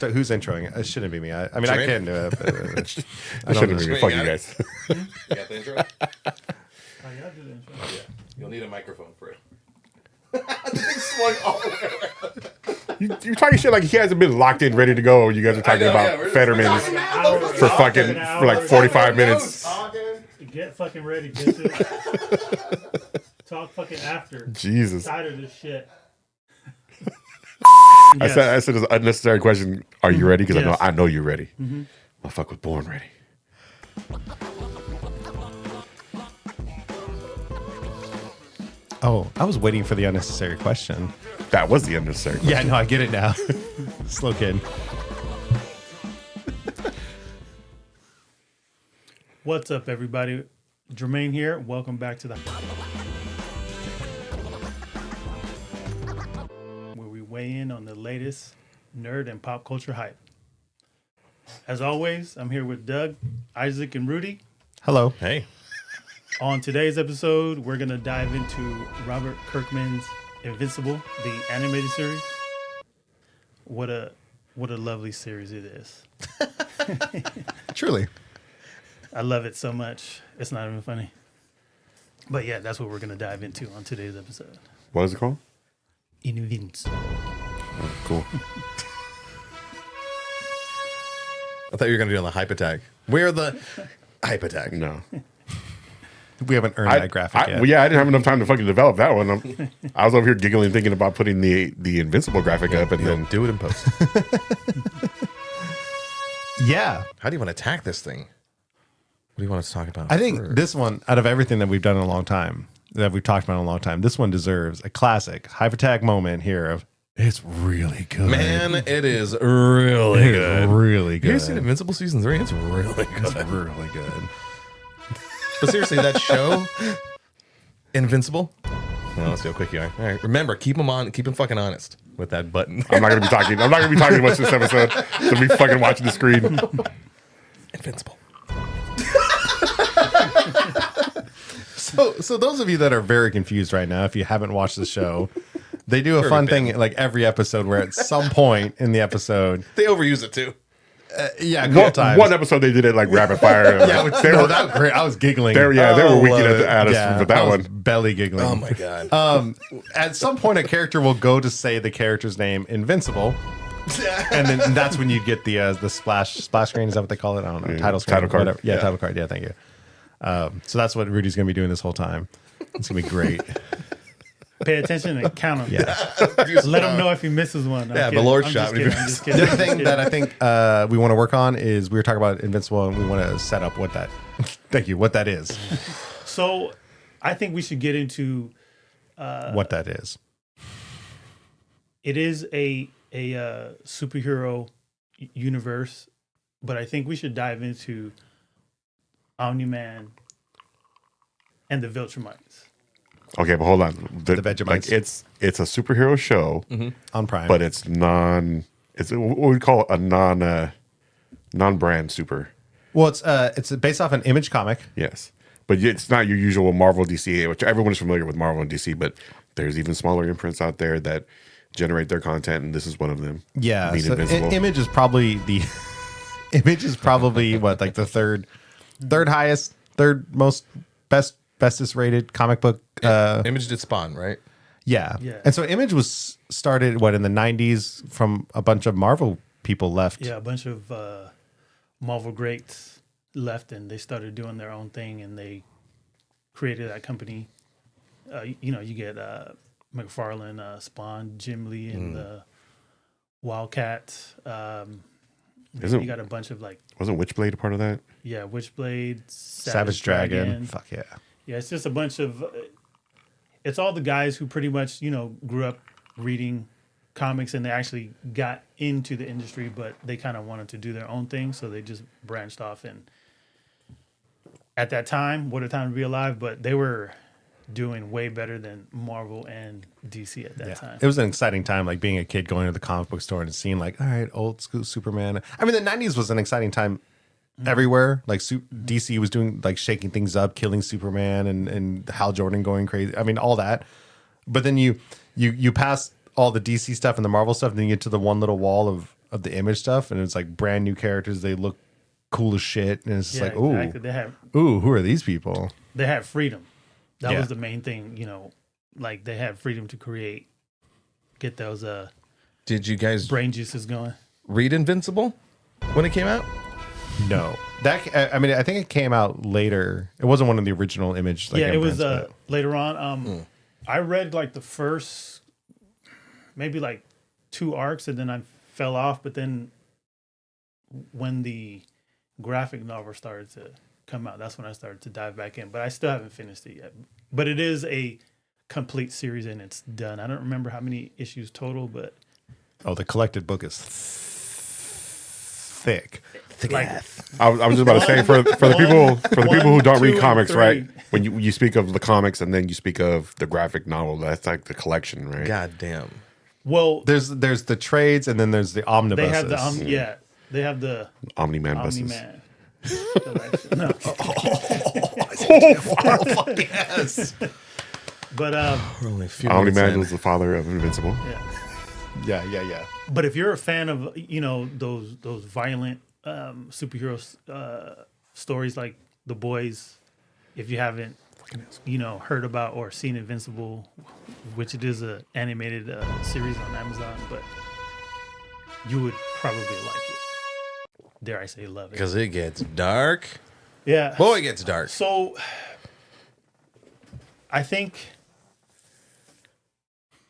So who's introing it? It shouldn't be me. I mean, I can do it. But, I shouldn't be me. Fuck you guys. You got the intro? Oh, yeah, I do the intro. Yeah. You'll need a microphone for it. The thing swung all the way around. You're talking shit like he hasn't been locked in, ready to go. You guys are talking about Fetterman's for like 45 minutes. Get fucking ready, bitches. Talk fucking after. Jesus. Tired of this shit. I said it's an unnecessary question. Are you ready? Because I know you're ready. Motherfucker was born ready. oh, I was waiting for the unnecessary question. That was the unnecessary question. Yeah, no, I get it now. Slow kid. What's up, everybody? Jermaine here. Welcome back to the where we weigh in on the latest nerd and pop culture hype. As always, I'm here with Doug, Isaac, and Rudy. Hello. Hey. On today's episode, we're going to dive into Robert Kirkman's Invincible, the animated series. What a lovely series it is. Truly. I love it so much. It's not even funny. But yeah, that's what we're going to dive into on today's episode. What is it called? Invincible. Oh, cool. I thought you were going to do it on the hype attack. We're the hype attack. No. We haven't earned that graphic yet. Well, yeah, I didn't have enough time to fucking develop that one. I was over here giggling, thinking about putting the Invincible graphic up, and then Do it in post. Yeah. How do you want to attack this thing? What do you want us to talk about? I think first? this one, out of everything that we've done in a long time, that we've talked about in a long time, this one deserves a classic hype attack moment here of it's really good. Man, it is really It is good. really You good. guys seen Invincible Season 3? It's really good. It's really good. But seriously, that show, Invincible. Well, let's see how quick you are. All right, remember, keep him fucking honest with that button. I'm not gonna be talking much this episode. So be fucking watching the screen. Invincible. So those of you that are very confused right now, if you haven't watched the show, they do a fun thing like every episode where at some point in the episode, They overuse it too. a couple times. One episode they did it like rapid fire. Yeah, that was great. I was giggling. They were winking at us Yeah, with that I was one. belly giggling. Oh my god. At some point, a character will go to say the character's name, Invincible, and then that's when you get the splash screen. Is that what they call it? I don't know. Title screen. Title card. Whatever. Yeah, title card. Yeah, thank you. So that's what Rudy's going to be doing this whole time. It's going to be great. Pay attention and count them. Yeah. Let him know if he misses one. Yeah, the Lord shot. I'm just kidding. The other thing that I think we want to work on is we were talking about Invincible, and we want to set up what that. Thank you. What that is. So I think we should get into What that is. it is a superhero universe, but I think we should dive into Omni-Man and the Viltrumites. Okay, but hold on. The Vegemites. like it's a superhero show, On Prime. but it's It's what we call a non-brand super. Well, it's based off an Image comic. Yes, but it's not your usual Marvel DC, which everyone is familiar with Marvel and DC. But there's even smaller imprints out there that generate their content, and this is one of them. Yeah, being so Invincible. Image is probably what, like the third highest, third most bestest rated comic book. Image did Spawn, right? Yeah. Yeah. And so Image was started in the 90s from a bunch of Marvel people left. Yeah, a bunch of Marvel greats left, and they started doing their own thing, and they created that company. You get McFarlane, Spawn, Jim Lee, and the Wildcat. You got a bunch of Wasn't Witchblade a part of that? Yeah, Witchblade, Savage Dragon. Fuck yeah. Yeah, it's just a bunch of. It's all the guys who pretty much grew up reading comics, and they actually got into the industry, but they kind of wanted to do their own thing, so they just branched off. And at that time, what a time to be alive! But they were doing way better than Marvel and DC at that time. It was an exciting time, like being a kid going to the comic book store and seeing all right, old school Superman. I mean, the 90s was an exciting time everywhere. Like DC was doing, shaking things up, killing Superman and Hal Jordan going crazy. I mean, all that. But then you pass all the DC stuff and the Marvel stuff, and then you get to the one little wall the Image stuff, and it's like brand new characters. They look cool as shit, and it's just like, ooh, exactly. who are these people? They had freedom. That Yeah. was the main thing, like they had freedom to create, get those Did you guys brain juices going. read Invincible when it came out? No, I mean, I think it came out later. It wasn't one of the original Image. Like, Yeah, it was imprints, but- later on. I read like the first, maybe like 2 arcs, and then I fell off. But then when the graphic novel started to come out, that's when I started to dive back in. But I still haven't finished it yet. But it is a complete series and it's done. I don't remember how many issues total, but Oh, the collected book is thick. like I was just about to say for the people who don't 1, read 2, comics, 3. right? When you speak of the comics and then you speak of the graphic novel, that's like the collection, right? God damn. well, There's the trades, and then there's the omnibuses. they have the they have the Omni-Man buses. Omni-Man. No. Yes. But We're only a few Omni-Man minutes in. was the father of Invincible. yeah. Yeah. But if you're a fan of those violent superhero stories like The Boys, if you haven't heard about or seen Invincible, which it is a animated series on Amazon, but you would probably like it. Dare I say, love it? Because it gets dark. Yeah. Boy, it gets dark. So I think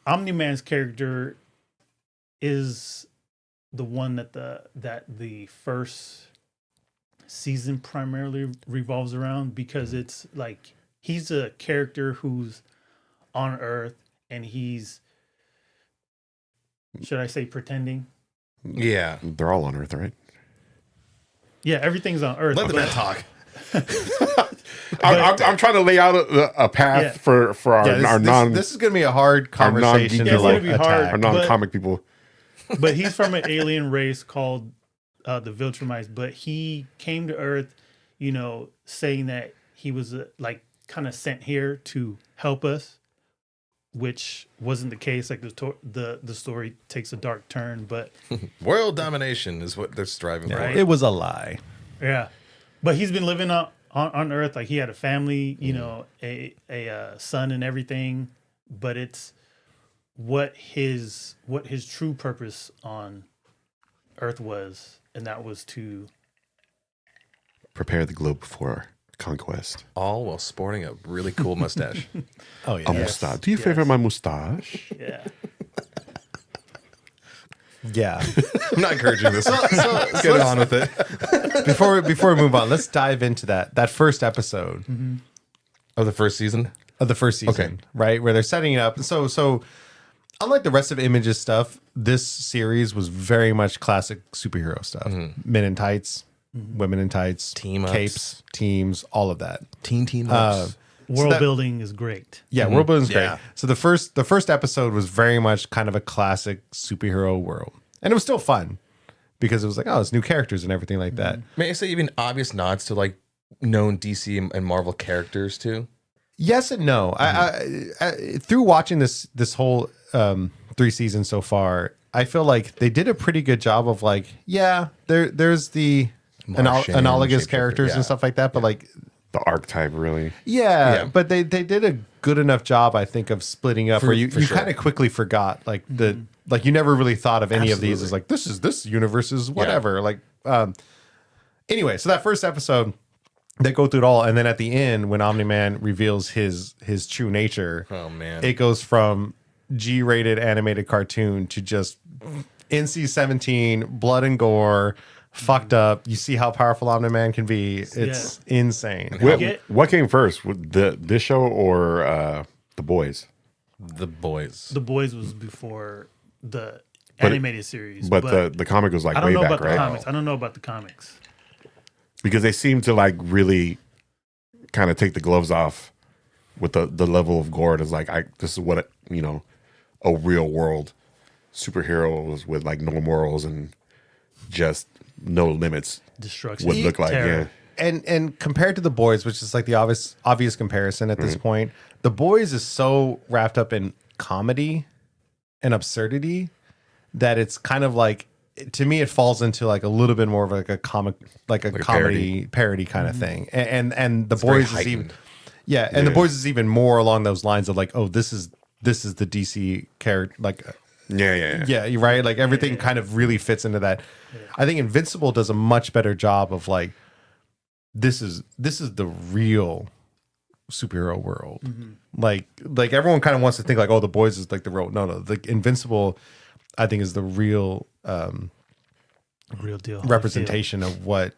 Omni-Man's character is the one that the first season primarily revolves around, because it's like he's a character who's on Earth and he's, should I say, pretending? Yeah. They're all on Earth, right? Yeah, everything's on Earth. Let the man talk. I'm trying to lay out a path Yeah. for our, Yeah, our non this is going to be a hard conversation non-geeky to It's like gonna be hard. attack. our non-comic people. But he's from an alien race called the Viltrumites. But he came to Earth, saying that he was like kind of sent here to help us, which wasn't the case. Like the story takes a dark turn, but World domination is what they're striving for. Right. It was a lie. yeah. But he's been living on Earth. Like he had a family, a son and everything. But it's what his true purpose on Earth was, and that was to Prepare the globe for conquest. All while sporting a really cool mustache. Oh A yeah. mustache. Do you favor my mustache? yeah. Yeah. I'm not encouraging this. Let's get on with it. before we move on, let's dive into that first episode Of the first season? of the first season, Okay. right? Where they're setting it up. So unlike the rest of Image's stuff, this series was very much classic superhero stuff. Men in tights, women in tights, Team-ups. capes, teams, all of that. Team Uh, ups. World that- building is great. Yeah, world building's great. Yeah. So the first episode was very much kind of a classic superhero world, and it was still fun because it was like, oh, it's new characters and everything like that. May I say even obvious nods to like known DC and Marvel characters too? Yes and no. I through watching this whole 3 seasons so far, I feel like they did a pretty good job of like, yeah, there's the Martian, analogous shapeshifter, characters yeah. and stuff like that, but like. The archetype, really. Yeah, Yeah. but they did a good enough job, I think, of splitting up where you for sure. kind of quickly forgot like like you never really thought of any of these as Absolutely. like this universe is whatever. Like anyway, so that first episode they go through it all, and then at the end when Omni-Man reveals his true nature, Oh man. it goes from G-rated animated cartoon to just NC-17, blood and gore, fucked up. You see how powerful Omni-Man can be. It's insane. What came first? This show or The Boys? The Boys. The Boys was before the animated series, But the comic was like I don't way know back, about the right? comics. I don't know about the comics. Because they seem to like really kind of take the gloves off with the level of gore. It's like this is what a real world superheroes with like no morals and just no limits Destruction would look like. terror. Yeah, And compared to The Boys, which is like the obvious comparison at this point, The Boys is so wrapped up in comedy and absurdity that it's kind of like to me, it falls into like a little bit more of like a comic, like a comedy parody kind of thing. And the boys is even, and the boys is even more along those lines of like, oh, this is the DC character, like, you're right. Like everything kind of really fits into that. I think Invincible does a much better job of like, this is the real superhero world. Like everyone kind of wants to think like, oh, the boys is like the real. No, the Invincible, I think, is the real Real deal representation of what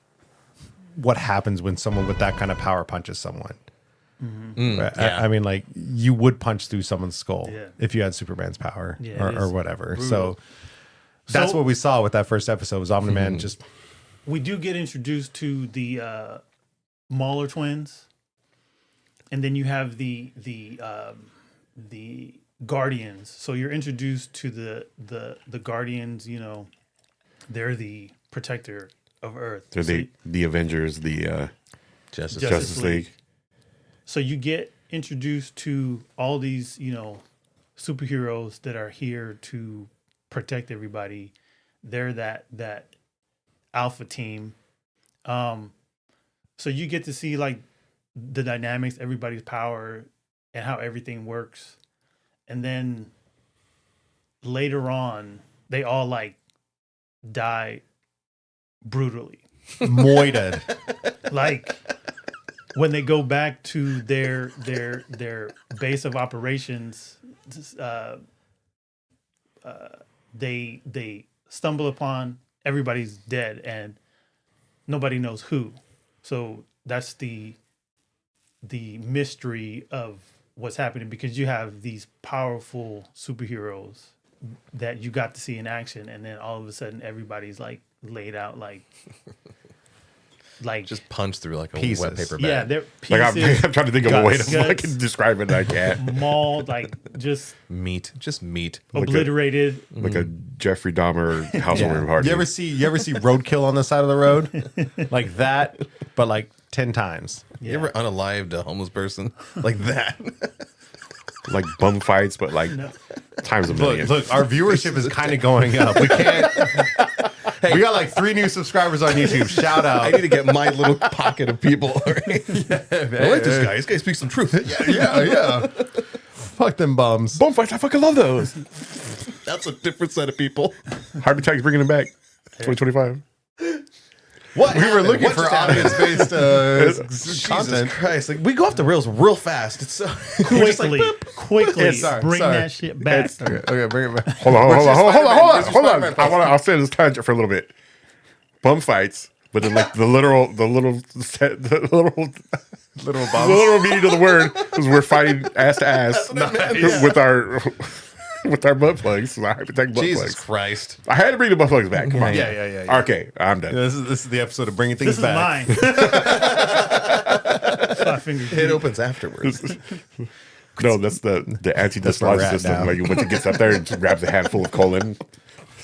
happens when someone with that kind of power punches someone. Right? I mean, like you would punch through someone's skull if you had Superman's power or whatever. So that's what we saw with that first episode was Omni-Man just. We do get introduced to the Mauler twins, and then you have the Guardians. So you're introduced to the Guardians. You know, they're the protector of Earth. They're the Avengers, the Justice League. So you get introduced to all these, you know, superheroes that are here to protect everybody. They're that alpha team. So you get to see like the dynamics, everybody's power, and how everything works. And then later on, they all like die brutally. Moited. Like when they go back to their base of operations, they stumble upon everybody's dead and nobody knows who. So that's the mystery of what's happening, because you have these powerful superheroes that you got to see in action, and then all of a sudden everybody's like laid out like just punch through like a pieces. wet paper bag. Yeah, they're Like pieces, I'm trying to think of a way to guts, fucking describe it. And I can't. mauled, like just meat. obliterated. Like a Jeffrey Dahmer housewarming party. You ever see roadkill on the side of the road like that, but like 10 times? You ever unalived a homeless person like that? Like bum fights, but like times a million. Look, our viewership is kind of going up. We can't. We got like 3 new subscribers on YouTube. Shout out. I need to get my little pocket of people. Right? I like this guy. This guy speaks some truth. Yeah. Fuck them bums. Bum fights, I fucking love those. That's a different set of people. Heart Attack's bringing them back. 2025. What? We were looking for audience-based Jesus content. Christ! Like we go off the rails real fast. It's so Quickly, Sorry, bring sorry. that shit back. Okay, bring it back. Hold on. Spider-Man I'll stay in this tangent for a little bit. Bum fights, but then like the literal meaning of the word is we're fighting ass to ass with our butt plugs. So I have to take butt Jesus plugs. Christ! I had to bring the butt plugs back. Come on. Yeah. Okay, I'm done. This is the episode of bringing things This is back. mine. 5 fingers. It opens afterwards. No, that's the where anti-dislodge we're at system. now. Like once it gets up there, it just grabs a handful of colon.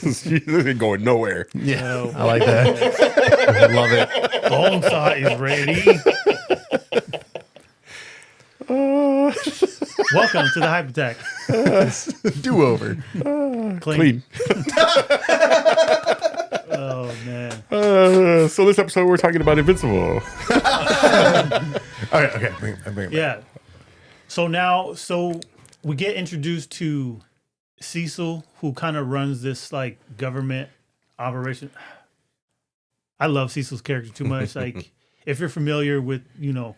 It ain't going nowhere. Yeah, I like that. I love it. Bone saw is ready. Welcome to the Hype Attack. Do over. Clean. Oh man. So this episode we're talking about Invincible. Okay, bring it back. Yeah. So we get introduced to Cecil, who kind of runs this like government operation. I love Cecil's character too much. Like, if you're familiar with, you know,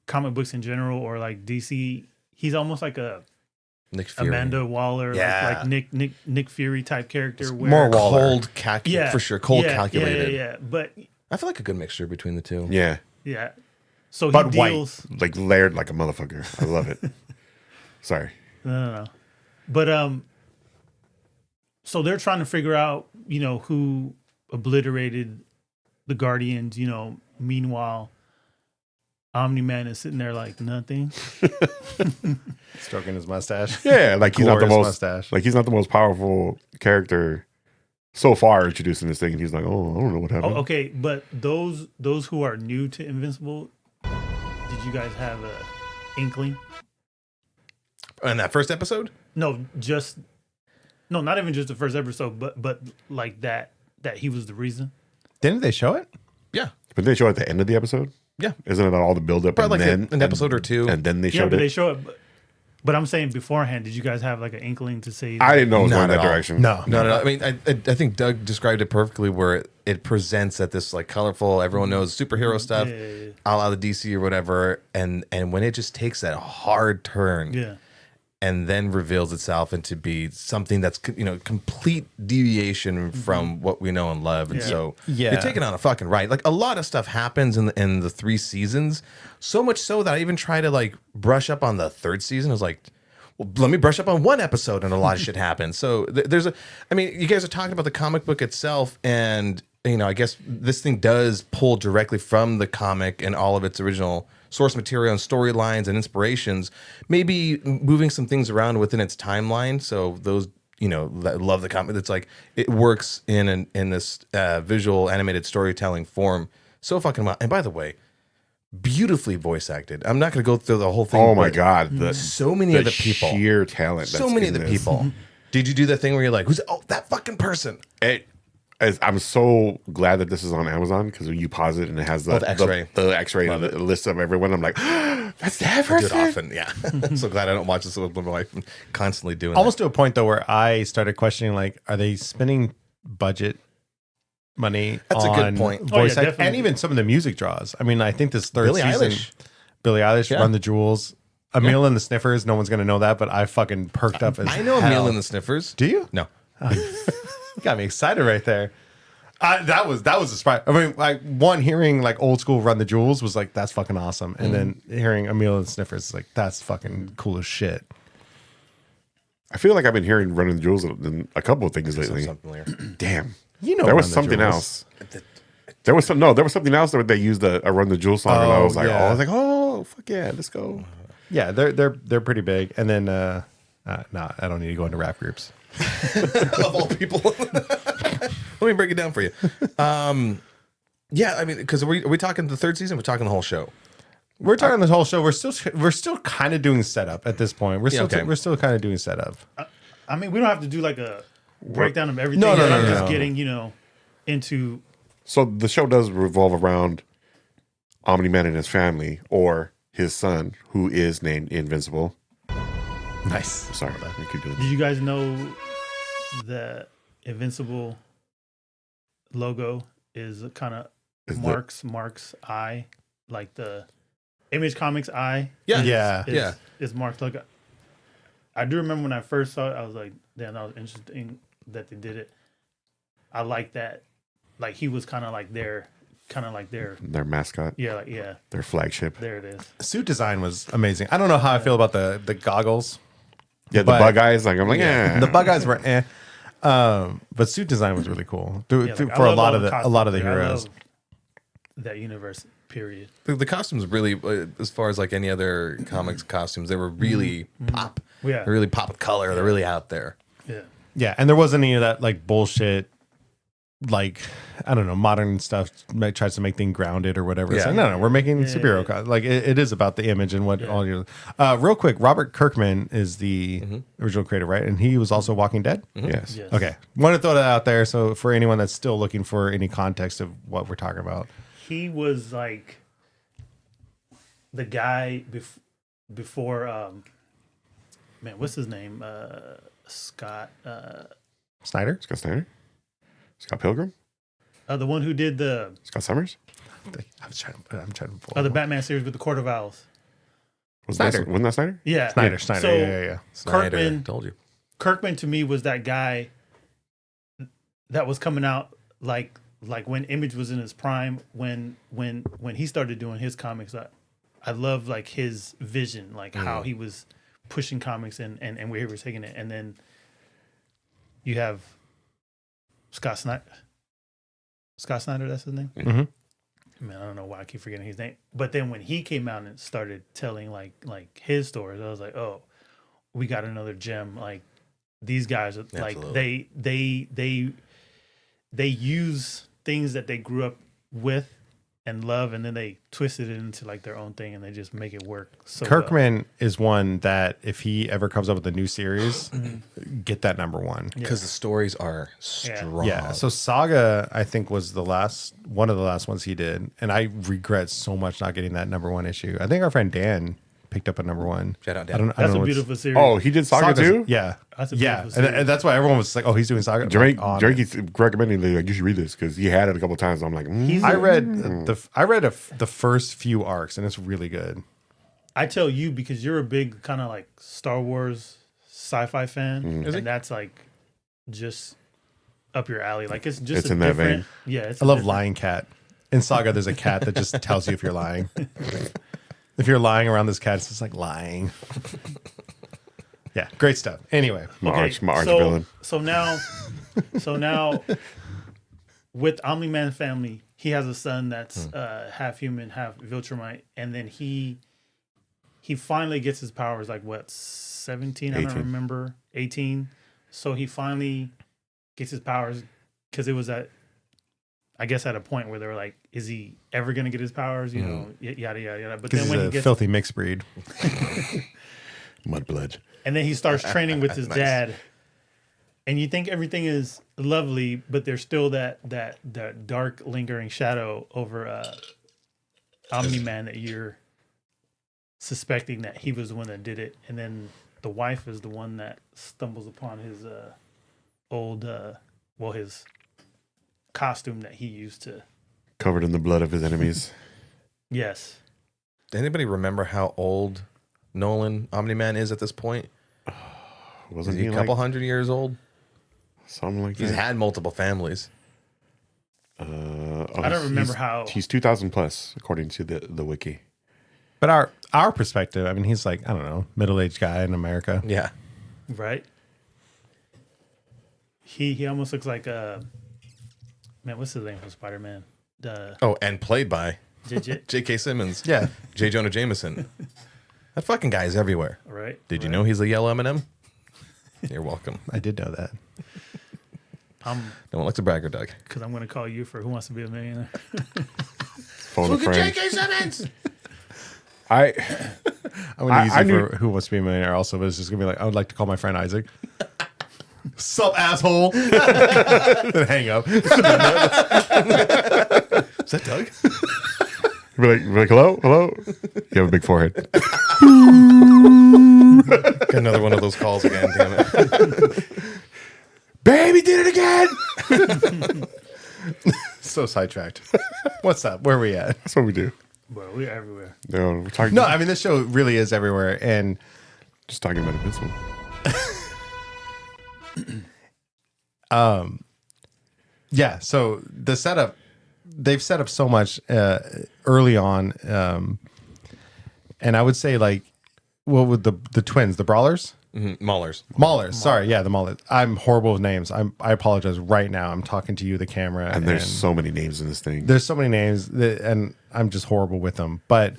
comic books in general or like DC, he's almost like a Nick Fury. Amanda Waller, Yeah. like Nick Fury type character. Where, More Waller. Cold, for sure. Cold, calculated. Yeah. But I feel like a good mixture between the two. Yeah. yeah, so But he white. deals. Like layered like a motherfucker. I love it. Sorry. No. But so they're trying to figure out, you know, who obliterated the Guardians. You know, meanwhile, Omni-Man is sitting there like nothing. Stroking his mustache. Yeah, like he's not the Glorious most mustache. like he's not the most powerful character so far introduced in this thing. And he's like, oh, I don't know what happened. Oh, okay, but those who are new to Invincible, did you guys have a inkling? In that first episode? No, not even just the first episode, but like that that he was the reason. Didn't they show it? Yeah. But they show at the end of the episode. Yeah. Isn't it all the build up Probably and like then an episode or two. and then they Yeah, showed but it? they show it. But I'm saying beforehand, did you guys have like an inkling to say? I didn't know it was Not going that at all. direction. No. No. I mean, I think Doug described it perfectly, where it presents at this like colorful, everyone knows superhero stuff, Yeah. a la the DC or whatever, and when it just takes that hard turn, Yeah. and then reveals itself into be something that's complete deviation from what we know and love, and Yeah. so Yeah. you're taking on a fucking ride. Like a lot of stuff happens in the 3 seasons, so much so that I even try to like brush up on the 3rd season. I was like, well, let me brush up on 1 episode, and a lot of shit happens. So you guys are talking about the comic book itself, and I guess this thing does pull directly from the comic and all of its original source material and storylines and inspirations, maybe moving some things around within its timeline. So those that love the comic, it's like it works in this visual animated storytelling form so fucking well. And by the way, beautifully voice acted. I'm not going to go through the whole thing. Oh my but god! so many of the people, sheer talent. so that's many in of the this. people. Did you do that thing where you're like, who's that fucking person? I'm so glad that this is on Amazon because when you pause it and it has the X-ray. the X-ray and the list of everyone, I'm like, that's that I do it person. often, yeah. I'm so glad I don't watch this with my wife. I'm constantly doing Almost to a point though where I started questioning, like, are they spending budget money That's a on good point. voice Oh, yeah, act- and definitely. even some of the music draws? I mean, I think this 3rd Billie season, Eilish. Billie Eilish, Yeah. Run the Jewels, Emil and the Sniffers. No one's gonna know that, but I fucking perked up as that. I know hell. Emil and the Sniffers. Do you? No. You got me excited right there. That was a surprise. I mean, like hearing like old school Run the Jewels was like, that's fucking awesome, and then hearing Emil and the Sniffers is like, that's fucking cool as shit. I feel like I've been hearing Running the Jewels in a couple of things lately. Something weird. Damn, You know, there was Run the something Jewels. else. There was something else that they used a Run the Jewels song, and I Oh, was like, yeah. oh fuck yeah, let's go. Yeah, they're pretty big. And then no, I don't need to go into rap groups. Of all people. Let me break it down for you. Yeah, I mean, because are we talking the 3rd season? We're talking the whole show. We're talking this whole show. We're still kind of doing setup at this point. We're still okay. we're still kind of doing setup. I mean, we don't have to do like a breakdown of everything. No, I'm just no. getting into. So the show does revolve around Omni-Man and his family, or his son, who is named Invincible. Nice. Sorry, we keep doing Did you guys know the Invincible logo is kind of Is Mark's eye, like the Image Comics eye? Yeah. Yeah. Yeah. Is Mark's logo. I do remember when I first saw it, I was like, damn, that was interesting that they did it. I like that. Like he was kind of like their, their mascot, yeah, like, yeah, their flagship. there it is. Suit design was amazing. I don't know how I feel about the goggles. Yeah, the But- bug eyes. Like I'm like, yeah. The bug eyes were but suit design was really cool Yeah, like, I for a love lot all of the costumes. heroes. I love that universe. Period. The costumes really, as far as like any other comics costumes, they were really pop. Yeah. They really pop with color. They're really out there. Yeah. Yeah, and there wasn't any of that like bullshit, like I don't know, modern stuff tries to make things grounded or whatever. It's Yeah. like, no, we're making superhero. yeah. Like it is about the image and what all your. Real quick, Robert Kirkman is the original creator, right? And he was also Walking Dead. Yes. Yes. Okay, want to throw that out there. So for anyone that's still looking for any context of what we're talking about, He was like the guy before man, what's his name? Scott Snyder. Scott Snyder, Scott Pilgrim, the one who did the Scott Summers. I'm trying to pull the Batman series with the Court of Owls. Snyder. Wasn't that Snyder? Yeah. Snyder. So Yeah. Snyder, told you. Kirkman to me was that guy that was coming out like when Image was in his prime, when he started doing his comics. I love like his vision, like how he was pushing comics and where he was taking it. And then you have Scott Snyder. Scott Snyder, that's his name? Mhm. Man, I don't know why I keep forgetting his name. But then when he came out and started telling like his stories, I was like, oh, we got another gem. Like these guys are like Absolutely. they use things that they grew up with and love, and then they twisted it into like their own thing, and they just make it work. So Kirkman is one that if he ever comes up with a new series, get that number one. Because the stories are strong. Yeah. So Saga, I think, was one of the last ones he did, and I regret so much not getting that number one issue. I think our friend Dan picked up a number one. Shout out, Dan. I don't that's know a what's- beautiful series. Oh, he did Saga Saga's- too? Yeah. That's a yeah. beautiful And that's why everyone was like, "Oh, he's doing Saga." Drake, Like, Drake is recommending like you should read this because he had it a couple times. I'm like, I read the first few arcs, and it's really good. I tell you because you're a big kind of like Star Wars sci-fi fan, and that's like just up your alley. Like it's just It's in that different. vein. Yeah, it's I love different- Lying Cat. In Saga, there's a cat that just tells you if you're lying. If you're lying around this cat, it's just like lying. Yeah, great stuff. Anyway, my arch so, villain. So now, with Omni-Man family, he has a son that's half human, half Viltrumite, and then he finally gets his powers. Like what, 17? I don't 18. remember. 18. So he finally gets his powers because it was at a point where they were like, "Is he ever gonna get his powers?" You know, yada yada yada. But because then he's when he a gets filthy mixed breed. Mudblood. and then he starts training with his Nice. dad, and you think everything is lovely, but there's still that dark lingering shadow over Omni-Man that you're suspecting that he was the one that did it, and then the wife is the one that stumbles upon his old his costume that he used to. Covered in the blood of his enemies. Yes. Does anybody remember how old Nolan Omni-Man is at this point? Is Wasn't he he a couple like hundred years old? something like He's that? had multiple families. I don't remember how. He's 2,000 plus according to the wiki. But our perspective, I mean, he's like, I don't know, middle-aged guy in America. Yeah. Right. He almost looks like man. What's his name from Spider-Man? Oh, and played by JJ. J.K. Simmons. Yeah. J. Jonah Jameson. That fucking guy is everywhere. Right. Did you know he's a yellow M&M? You're welcome. I did know that. I'm No one likes a bragger, Doug. because I'm going to call you for Who Wants to Be a Millionaire. Phone a friend. Simmons! I I'm going to use I it knew- for Who Wants to Be a Millionaire also, but it's just going to be like, I would like to call my friend Isaac. Sup, asshole? Then hang up. Is that Doug? be like, hello. You have a big forehead. Got another one of those calls again, damn it. Baby did it again. So sidetracked. What's up? Where are we at? That's what we do. Bro, we're everywhere. No, we're talking. No, I mean, this show really is everywhere. And just talking about Invincible. yeah, so the setup, they've set up so much early on. And I would say, like, what would the twins, the Brawlers? Maulers. Maulers. Sorry. Yeah, the Maulers. I'm horrible with names. I apologize right now. I'm talking to you, the camera. And there's so many names in this thing. There's so many names, and I'm just horrible with them. But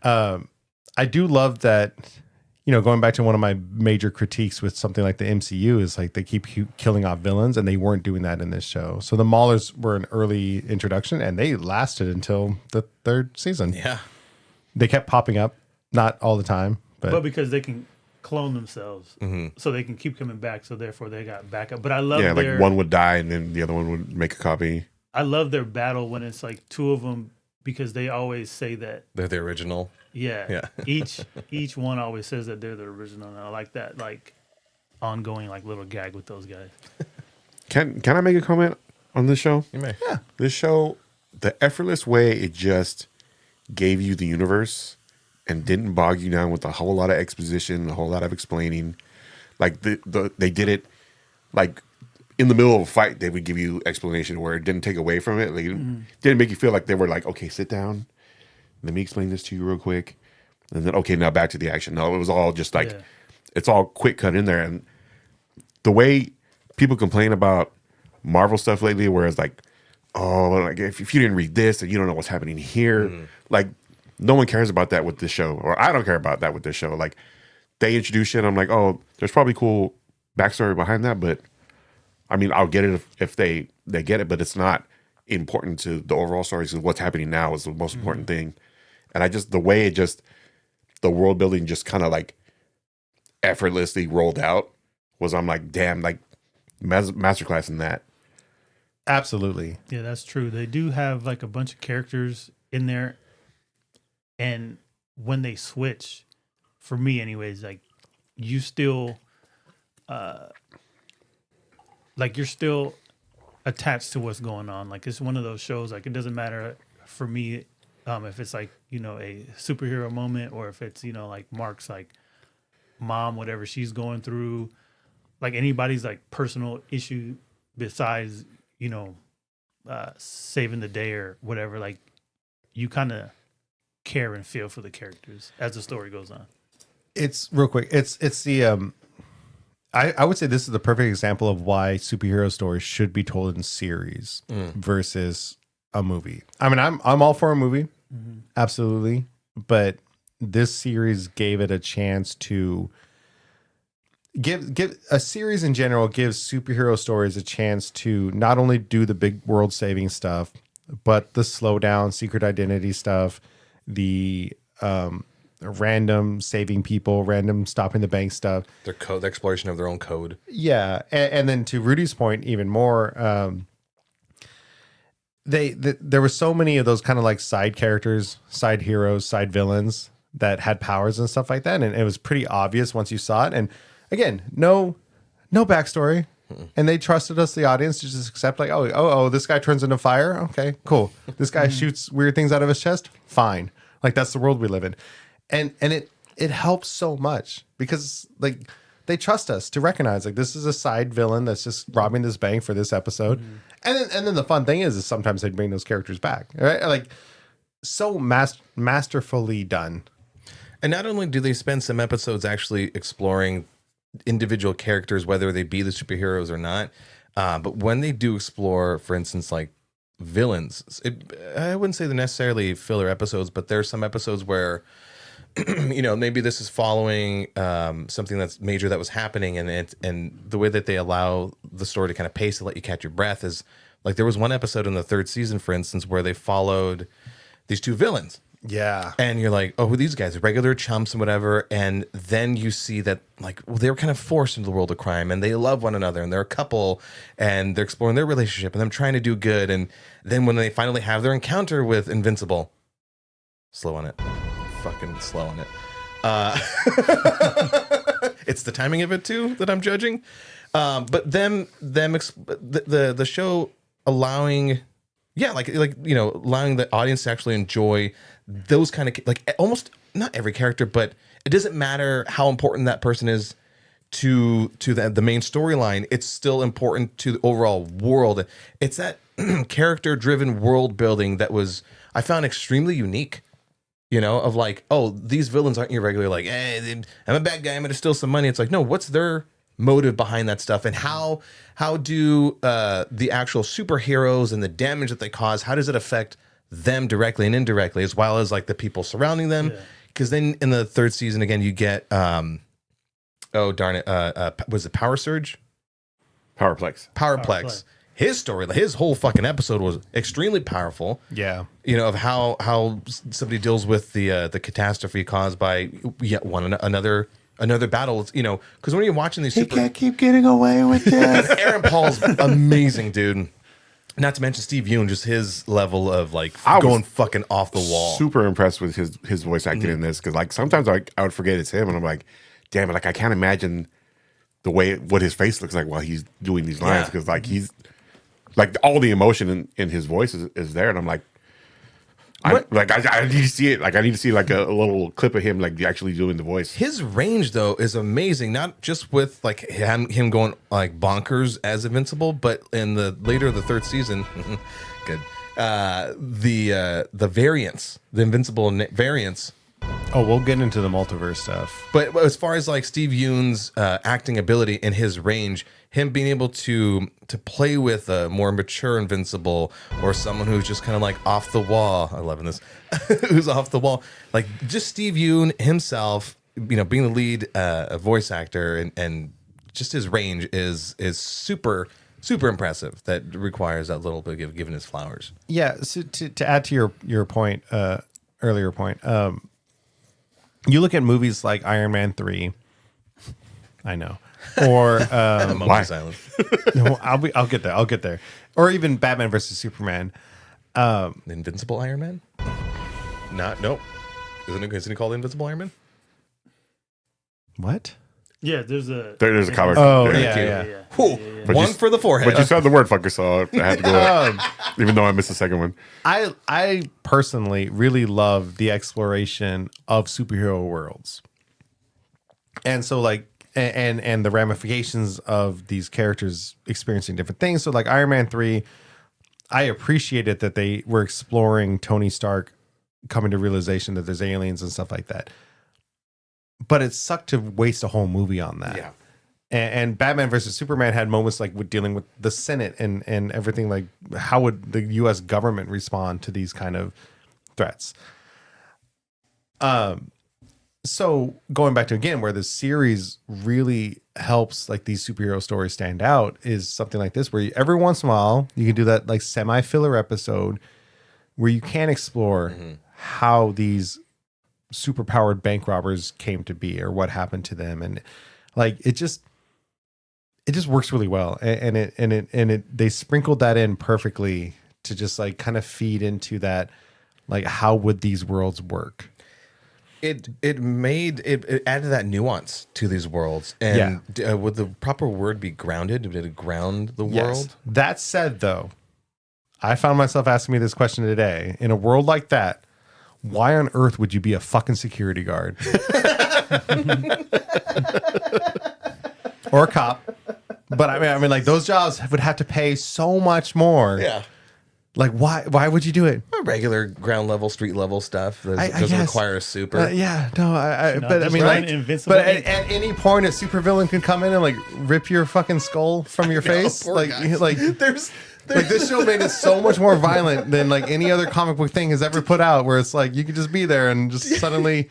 I do love that, you know, going back to one of my major critiques with something like the MCU is like they keep killing off villains, and they weren't doing that in this show. So the Maulers were an early introduction, and they lasted until the third season. Yeah. They kept popping up, not all the time, But because they can clone themselves, so they can keep coming back, so therefore they got backup. But I love Yeah, their like one would die and then the other one would make a copy. I love their battle when it's like two of them, because they always say that They're the original. yeah. Yeah. each one always says that they're the original, and I like that like ongoing like little gag with those guys. Can I make a comment on this show? You may. Yeah. This show, the effortless way it just gave you the universe and didn't bog you down with a whole lot of exposition, a whole lot of explaining. Like they did it like in the middle of a fight, they would give you explanation where it didn't take away from it. Like, it didn't make you feel like they were like, okay, sit down. Let me explain this to you real quick. And then, okay, now back to the action. No, it was all just like, Yeah. it's all quick cut in there. And the way people complain about Marvel stuff lately, where it's like, oh, like if you didn't read this, then you don't know what's happening here. Like, no one cares about that with this show, or I don't care about that with this show. Like, they introduce shit, I'm like, oh, there's probably cool backstory behind that, but I mean, I'll get it if they get it, but it's not important to the overall story. Because what's happening now is the most important thing. And the way the world building just kind of like effortlessly rolled out I'm like, damn, like masterclass in that. Absolutely. Yeah, that's true. They do have like a bunch of characters in there, and when they switch, for me anyways, like you still like you're still attached to what's going on. Like it's one of those shows, like it doesn't matter for me if it's like, you know, a superhero moment, or if it's, you know, like Mark's like mom, whatever she's going through, like anybody's like personal issue besides, you know, saving the day or whatever, like you kind of care and feel for the characters as the story goes on. It's real quick. It's the I would say this is the perfect example of why superhero stories should be told in series versus a movie. I mean, I'm all for a movie, absolutely, but this series gave it a chance to give a series in general gives superhero stories a chance to not only do the big world saving stuff, but the slow down secret identity stuff, the random saving people, random stopping the bank stuff, Their code, the exploration of their own code. yeah, and then to Rudy's point, even more, there were so many of those kind of like side characters, side heroes, side villains that had powers and stuff like that, and it was pretty obvious once you saw it. And again, no backstory, and they trusted us, the audience, to just accept like, oh, this guy turns into fire. Okay, cool. This guy shoots weird things out of his chest. Fine, like that's the world we live in, and it helps so much because like they trust us to recognize like this is a side villain that's just robbing this bank for this episode, and then the fun thing is sometimes they bring those characters back, right? Like so masterfully done. And not only do they spend some episodes actually exploring individual characters, whether they be the superheroes or not, but when they do explore, for instance, like villains, I wouldn't say they're necessarily filler episodes, but there's some episodes where, you know, maybe this is following something that's major that was happening, and the way that they allow the story to kind of pace to let you catch your breath is like there was one episode in the third season, for instance, where they followed these two villains. Yeah. And you're like, oh, who are these guys? Regular chumps and whatever. And then you see that, like, well, they were kind of forced into the world of crime, and they love one another, and they're a couple, and they're exploring their relationship, and them trying to do good. And then when they finally have their encounter with Invincible, slow on it. Fucking slow on it. It's the timing of it, too, that I'm judging. But the show allowing... Yeah, like you know, allowing the audience to actually enjoy those kind of, like, almost not every character, but it doesn't matter how important that person is to the main storyline. It's still important to the overall world. It's that character-driven world building that I found extremely unique. You know, of like, oh, these villains aren't your regular like, hey, I'm a bad guy, I'm gonna steal some money. It's like, no, what's their motive behind that stuff, and how do the actual superheroes and the damage that they cause, how does it affect them directly and indirectly, as well as like the people surrounding them? Because then in the third season again, you get oh darn it, was it Power Surge? Powerplex. His story, his whole fucking episode was extremely powerful. Yeah. You know, of how somebody deals with the catastrophe caused by yet another battle, you know, because when you're watching these Can't keep getting away with this. Aaron Paul's amazing, dude. Not to mention Steve Yeun, just his level of like going fucking off the wall. Super impressed with his voice acting in this, because like sometimes I would forget it's him, and I'm like, damn it, like I can't imagine what his face looks like while he's doing these lines, because like he's like all the emotion in his voice is there, and I'm like, I need to see it. Like I need to see like a little clip of him like actually doing the voice. His range though is amazing, not just with like him going like bonkers as Invincible, but in the third season, good. The variants, the Invincible variants. Oh, we'll get into the multiverse stuff. But as far as like Steve Yeun's acting ability and his range, him being able to play with a more mature Invincible, or someone who's just kind of like off the wall. I'm loving this. Who's off the wall. Like just Steve Yeun himself, you know, being the lead voice actor, and just his range is super super impressive. That requires that little bit of giving his flowers. Yeah. So to add to your point, earlier point, you look at movies like Iron Man 3. I know. Or Monkey silent. no, I'll get there. I'll get there. Or even Batman versus Superman. The Invincible Iron Man? Nope. Isn't it called Invincible Iron Man? What? Yeah, there's There's a comic. Oh, there. yeah. Whew. But One you- for the forehead. But you said the word fucker, so I had to go. Even though I missed the second one. I personally really love the exploration of superhero worlds. And so like and the ramifications of these characters experiencing different things. So like Iron Man 3, I appreciated that they were exploring Tony Stark coming to realization that there's aliens and stuff like that. But it sucked to waste a whole movie on that. Yeah. And Batman versus Superman had moments like with dealing with the Senate and everything, like how would the US government respond to these kind of threats? So going back to again where the series really helps like these superhero stories stand out is something like this, where every once in a while you can do that like semi-filler episode where you can explore how these superpowered bank robbers came to be or what happened to them, and like it just works really well, and it they sprinkled that in perfectly to just like kind of feed into that, like how would these worlds work. It added that nuance to these worlds, and would the proper word be grounded? Did it ground the world? That said, though, I found myself asking me this question today. In a world like that, why on earth would you be a fucking security guard or a cop? But I mean, like those jobs would have to pay so much more. Yeah. Like why would you do it? Regular ground level, street level stuff. Doesn't guess. require a super. But I just mean, run like, Invincible but Inc. at any point, a supervillain can come in and like rip your fucking skull from your face. poor Like, guy. like There's like this show made it so much more violent than like any other comic book thing has ever put out, where it's like you could just be there and just suddenly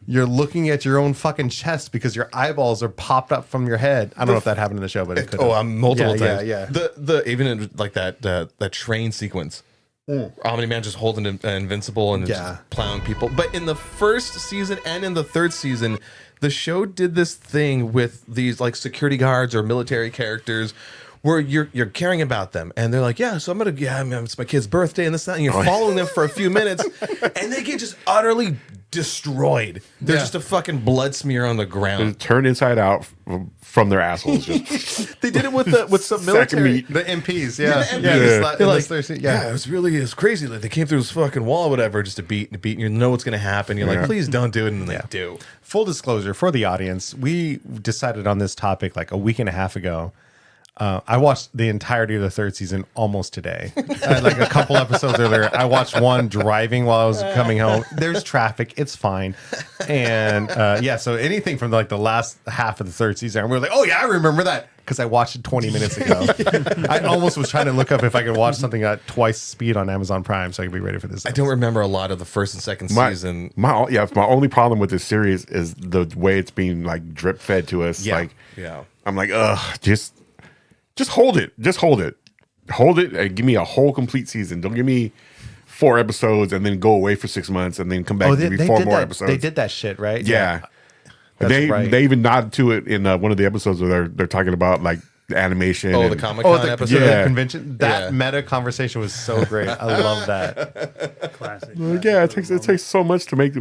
you're looking at your own fucking chest because your eyeballs are popped up from your head. I don't know if that happened in the show, but it could. multiple Yeah, times. yeah. The even in, like that train sequence. Omni-Man just holding Invincible and just plowing people. But in the first season and in the third season, the show did this thing with these like security guards or military characters where you're caring about them, and they're like, yeah, so I mean, it's my kid's birthday and this and that, and you're following them for a few minutes, and they get just utterly destroyed. They're just a fucking blood smear on the ground. Turned inside out from their assholes. Just They did it with some sack of military. meat. The MPs, Yeah, the MPs. They're like, It's crazy. Like they came through this fucking wall, or whatever, just to beat. And you know what's gonna happen. You're like, please don't do it, and they do. Full disclosure for the audience, we decided on this topic like a week and a half ago. I watched the entirety of the third season almost today. Like a couple episodes earlier, I watched one driving while I was coming home. There's traffic, it's fine, and so anything from like the last half of the third season, we were like, oh yeah, I remember that because I watched it 20 minutes ago. I almost was trying to look up if I could watch something at twice speed on Amazon Prime so I could be ready for this. I don't remember a lot of the first and second season. My only problem with this series is the way it's being like drip fed to us. Yeah. Like, Yeah. I'm like, just hold it. Just hold it. Hold it and give me a whole complete season. Don't give me 4 episodes and then go away for 6 months and then come back and give me 4 more episodes. They did that shit, right? Yeah. That's They right. they even nodded to it in one of the episodes where they're talking about like the animation. Oh, and- the Comic-Con episode. the Yeah. convention. That Yeah. meta conversation was so great. I love that. Classic. Like, yeah, it takes so much to make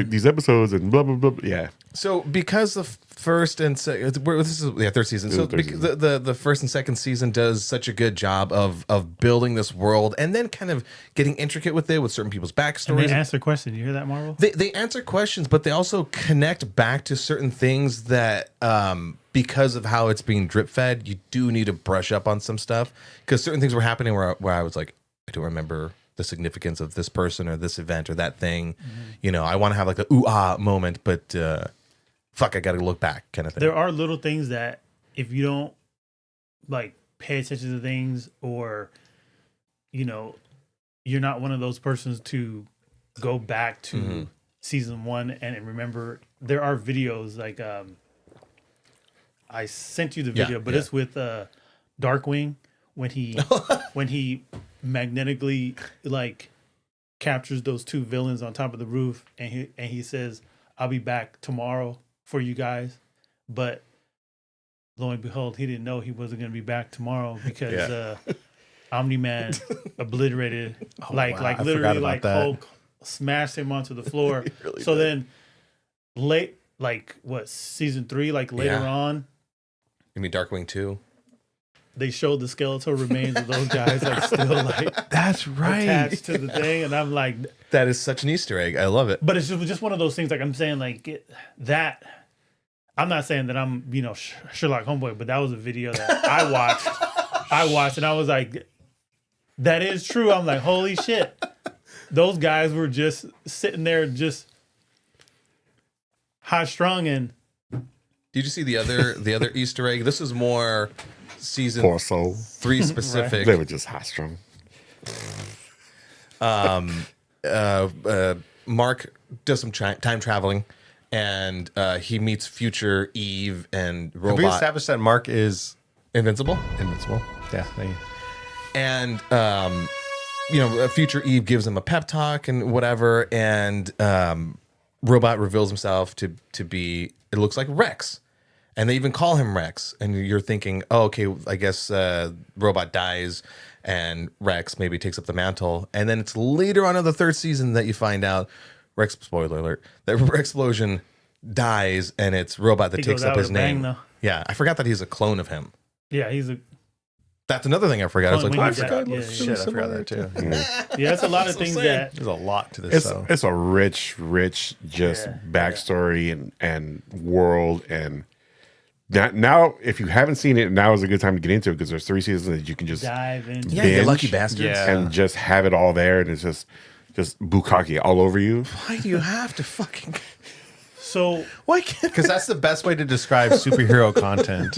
these episodes and blah blah blah. Yeah. So because the first and second, this is third season. So third because the first and second season does such a good job of building this world and then kind of getting intricate with it with certain people's And backstories. they answer questions. You hear that, Marvel? They answer questions, but they also connect back to certain things that because of how it's being drip fed, you do need to brush up on some stuff because certain things were happening where I was like, I don't remember the significance of this person or this event or that thing. You know, I want to have like the ooh ah moment, but fuck, I got to look back kind of thing. There are little things that if you don't like pay attention to things, or you know, you're not one of those persons to go back to season 1 and remember. There are videos like I sent you the video, but it's with Darkwing when he magnetically like captures those two villains on top of the roof, and he says, "I'll be back tomorrow for you guys," but lo and behold, he didn't know he wasn't going to be back tomorrow because Omni-Man obliterated, like I forgot literally, about like that. Hulk smashed him onto the floor. really So did. then, season 3, like later Yeah. on, You mean Darkwing 2? they showed the skeletal remains of those guys like still like That's right. attached to the thing, and I'm like, That is such an Easter egg. I love it. but it's just one of those things. Like I'm saying, like that. I'm not saying that I'm Sherlock homeboy, but that was a video that I watched, and I was like, that is true. I'm like, holy shit, those guys were just sitting there, just high strung, and Did you see the other Easter egg? This is more season Poor soul. 3 specific. They were just high strung. Mark does some time traveling, and he meets future Eve and Have we robot established that Mark is Invincible. invincible? Yeah. And future Eve gives him a pep talk and whatever, and robot reveals himself to be, it looks like Rex, and they even call him Rex, and you're thinking, oh, okay, I guess robot dies and Rex maybe takes up the mantle, and then it's later on in the 3rd season that you find out, Rex, spoiler alert, that Rexplosion dies, and it's robot that He takes goes up out his with a bang, name. though. Yeah, I forgot that he's a clone of him. yeah, he's a That's another thing I forgot. I was Clone like, when I he died. forgot. Yeah, Looks yeah. really Shit, I forgot similar that too. yeah. That's a lot of So things sad. that There's a lot to this. It's a rich just Yeah, backstory and world. And now, if you haven't seen it, now is a good time to get into it because there's 3 seasons that you can just dive in. Yeah, you binge lucky bastards. Yeah. and just have it all there, and it's just bukkake all over you. Why do you have to fucking? So Why can't? Because that's the best way to describe superhero content.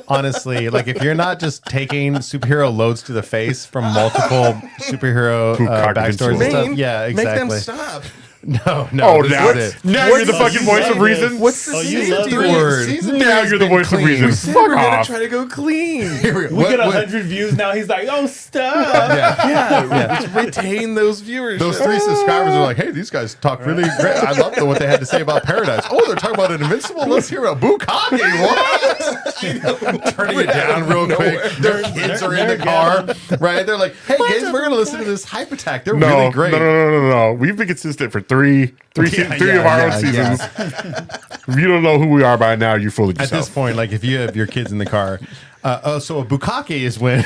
Honestly, like if you're not just taking superhero loads to the face from multiple superhero backstories and stuff, yeah, Make them exactly. stop. No, Oh, this now, is it. now you're the Oh, fucking you voice love of reason. this. What's the Oh, you season love three? this. word? Season Now you're the voice of clean. reason. We said Fuck we're gonna off. try to go clean. we get 100 views now. He's like, oh, stop. Let's retain those viewers. Those 3 subscribers are like, hey, these guys talk really great. I love what they had to say about Paradise. Oh, they're talking about an Invincible. Let's hear a bukkake. What? Turning it down real quick. Their kids are in the car, right? They're like, hey, kids, we're going to listen to this hype attack. They're really great. No. We've been consistent for three of our own seasons. If you don't know who we are by now, you fooled At yourself. this point, like if you have your kids in the car, so a bukkake is when.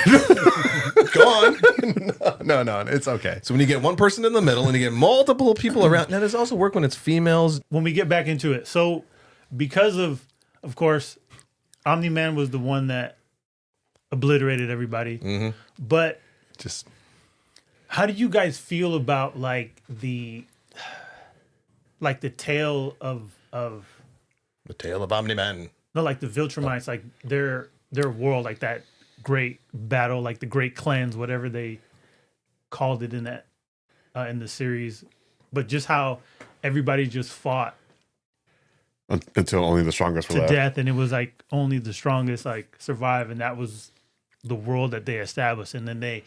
Go on. No, it's okay. So when you get one person in the middle and you get multiple people around, now does it also work when it's females? When we get back into it. So because of course, Omni-Man was the one that obliterated everybody. But Just how do you guys feel about like the tale of The tale of Omni-Man. no, like the Viltrumites, like their world, like that great battle, like the great cleanse, whatever they called it in that in the series, but just how everybody just fought Until only the strongest were to left. death, and it was like only the strongest like survive, and that was the world that they established, and then they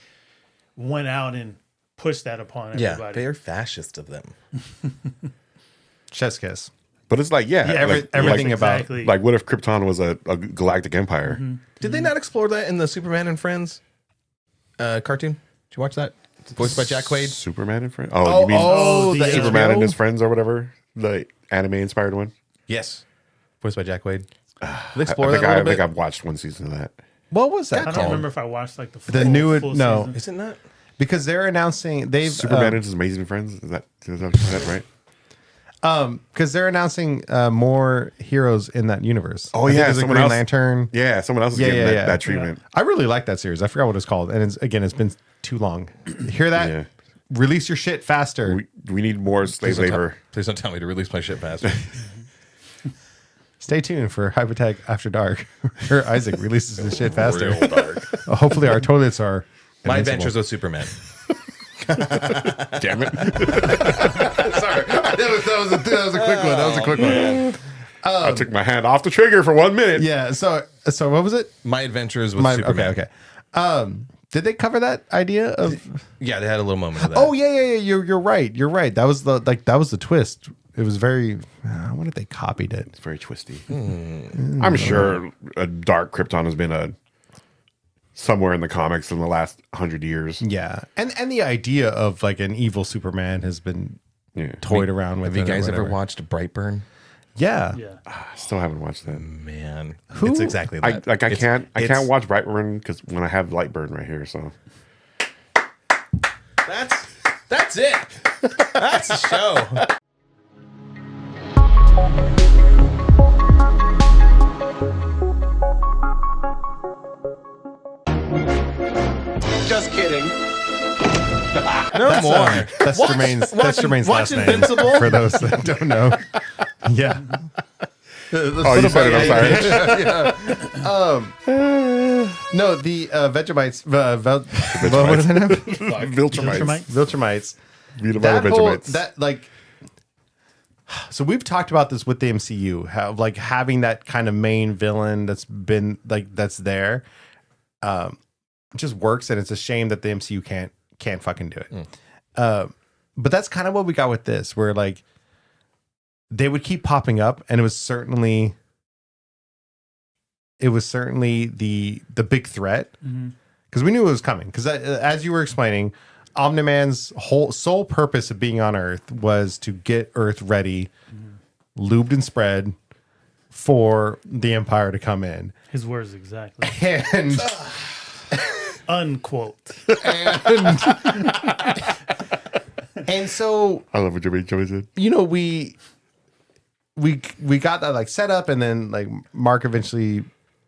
went out and pushed that upon Yeah, everybody. they are fascist of them. chest kiss. But it's like, yeah, everything like, about Exactly. like what if Krypton was a galactic empire? Did they not explore that in the Superman and Friends cartoon? Did you watch that? Voiced by Jack Quaid. Superman and friends? Oh, you mean the Superman HBO? and his friends or whatever? The anime inspired one? Yes. Voiced by Jack Quaid. Did they I explore think, that a little bit? I've watched one season of that. What was that I don't called? remember if I watched like the The new- full no. season. Is it not? Because they're announcing they've Superman and his amazing friends? Is that right? because they're announcing more heroes in that universe. Oh, I think yeah, there's a someone Green else- Lantern. Yeah, someone else is getting that treatment. I really like that series. I forgot what it's called, and it's been too long. Hear that? Yeah. Release your shit faster. We need more slave labor. Please don't tell me to release my shit faster. Stay tuned for Hypertech After Dark, where Isaac releases his shit faster. Real dark. Hopefully, our toilets are My invincible. Adventures with Superman. Damn it. Sorry, that was a quick one. That was a quick one. I took my hand off the trigger for 1 minute. Yeah. So what was it? My Adventures with Superman. Okay. Did they cover that idea of? Yeah, they had a little moment of that. Oh yeah. You're right. You're right. That was the twist. It was very. I wonder if they copied it. It's very twisty. I'm sure a dark Krypton has been somewhere in the comics in the last 100 years. Yeah, and the idea of like an evil Superman has been Yeah. toyed around with. Have you it or guys ever whatever. watched Brightburn? Yeah. Yeah. I still haven't watched that. Man, Who- it's exactly that. I It's- can't it's- watch Brightburn because when I have Lightburn right here, so That's it. That's the show. Just kidding. No more. That's Jermaine's watch last name. Invincible? For those that don't know. Yeah. oh, you said it. I'm sorry. No, the Vegemites. What is their name? Viltrumites. Viltrumites. Beautiful Vegemites. So we've talked about this with the MCU, how like having that kind of main villain that's been like that's there, just works, and it's a shame that the MCU can't fucking do it. But that's kind of what we got with this, where like they would keep popping up, and it was certainly the big threat because we knew it was coming. Because as you were explaining, Omni-Man's whole sole purpose of being on Earth was to get Earth ready, lubed and spread for the Empire to come in. His words exactly. And Unquote. and so I love what Jimmy said. you know we got that like set up, and then like Mark eventually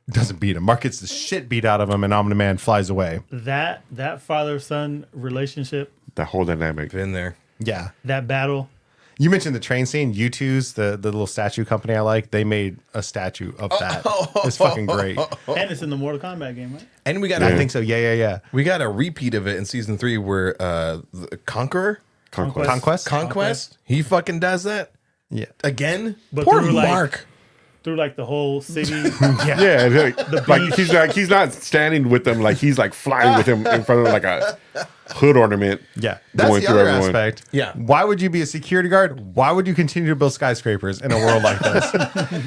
doesn't beat him. Mark gets the shit beat out of him, and Omni-Man flies away. That father-son relationship, That whole dynamic. Been there. Yeah. that battle. You mentioned the train scene. U2's the little statue company I like. They made a statue of that. It's fucking great. And it's in the Mortal Kombat game, right? And we got I think so. Yeah. we got a repeat of it in season 3 where the Conqueror Conquest. he fucking does that Yeah. again. But Poor through, like, Mark. Through like the whole city. Yeah, he's not standing with them, like he's like flying with him in front of like a hood ornament. Yeah. That's going the through other everyone. aspect. Yeah. Why would you be a security guard? Why would you continue to build skyscrapers in a world like this?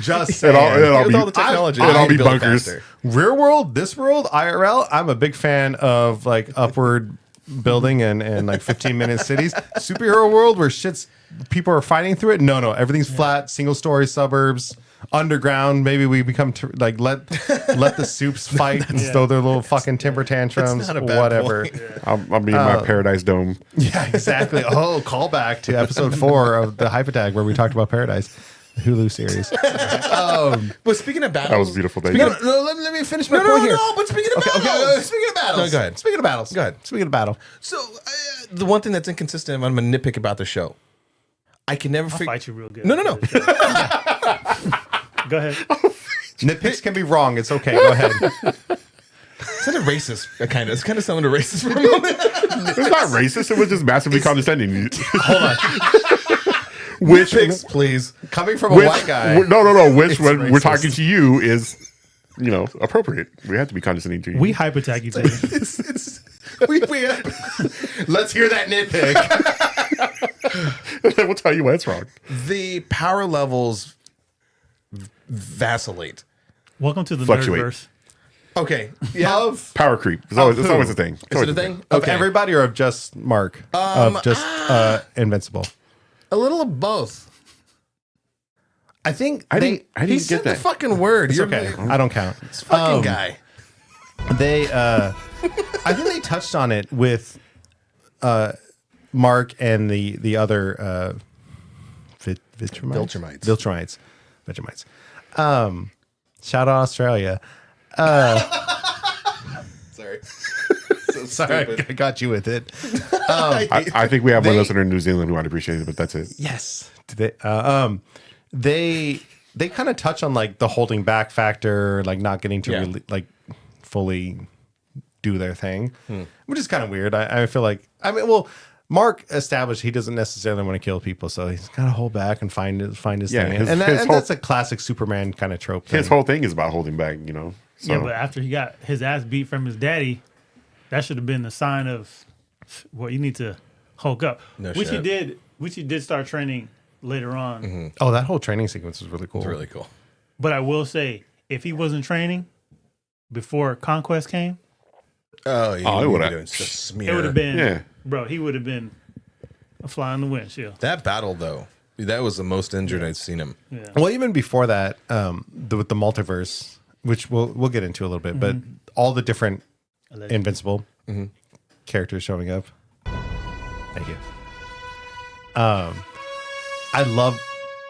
Just It saying. all With be, all the technology, it'd all they be build bunkers. faster. Real world, this world, IRL, I'm a big fan of like upward building and like 15-minute cities. Superhero world where people are fighting through it. No, everything's flat, single story suburbs, underground. Maybe we become let the soups fight and throw their little fucking temper tantrums, not a bad whatever. point. I'll be in my Paradise Dome. Yeah, exactly. Oh, callback to episode 4 of the Hype Attack where we talked about Paradise, the Hulu series. But speaking of battles, That was beautiful. Day. No, let me finish my No, point no, here. no. But speaking of Okay, battles, speaking of battles. No, go ahead. Speaking of battles. Go ahead. Speaking of battle. So the one thing that's inconsistent, I'm gonna nitpick about the show. I can never I'll figure. fight you real good. No. Go ahead. Nitpicks can be wrong. It's okay. Go ahead. It's kind of racist. Kind of. It's kind of sounded racist for a moment. It's not racist. It was just massively condescending. Hold on. Which, Picks, please. Coming from a white guy. No. Which, when we're racist. talking to you, is appropriate. We have to be condescending to you. We hype attack you, Taylor. Let's hear that nitpick. we'll tell you why it's wrong. The power levels vacillate. Welcome to the Fluctuate. Nerdverse. Okay. Yeah. Of Power creep. It's always a thing. It's Is always it a thing? Of Okay. everybody or of just Mark? Of just Invincible. A little of both. I think I they. didn't He get said the that. fucking word. It's You're okay. the- I don't count. This fucking guy. They. I think they touched on it with Mark and the other Viltrumites. Shout out Australia. Sorry. Sorry, I got you with it. I think we have one listener in New Zealand who I'd appreciate it, but that's it. Yes. They kind of touch on like the holding back factor, like not getting to really like fully do their thing, which is kind of weird. I feel like Mark established he doesn't necessarily want to kill people, so he's got to hold back and find his Yeah, thing. his- And his whole- that's a classic Superman kind of trope thing. His whole thing is about holding back, you know. So, Yeah, but after he got his ass beat from his daddy, that should have been the sign of, well, you need to hulk up. No which he shit. did. Which he did start training later on. Oh, that whole training sequence was really cool. It's really cool. But I will say, if he wasn't training before Conquest came, Oh, it would've- just smear. it would have been, Yeah. bro. He would have been a fly on the windshield. That battle though. That was the most injured I'd seen him. Yeah. Well, even before that, with the multiverse, which we'll get into a little bit, but all the different Invincible characters showing up. Thank you. I love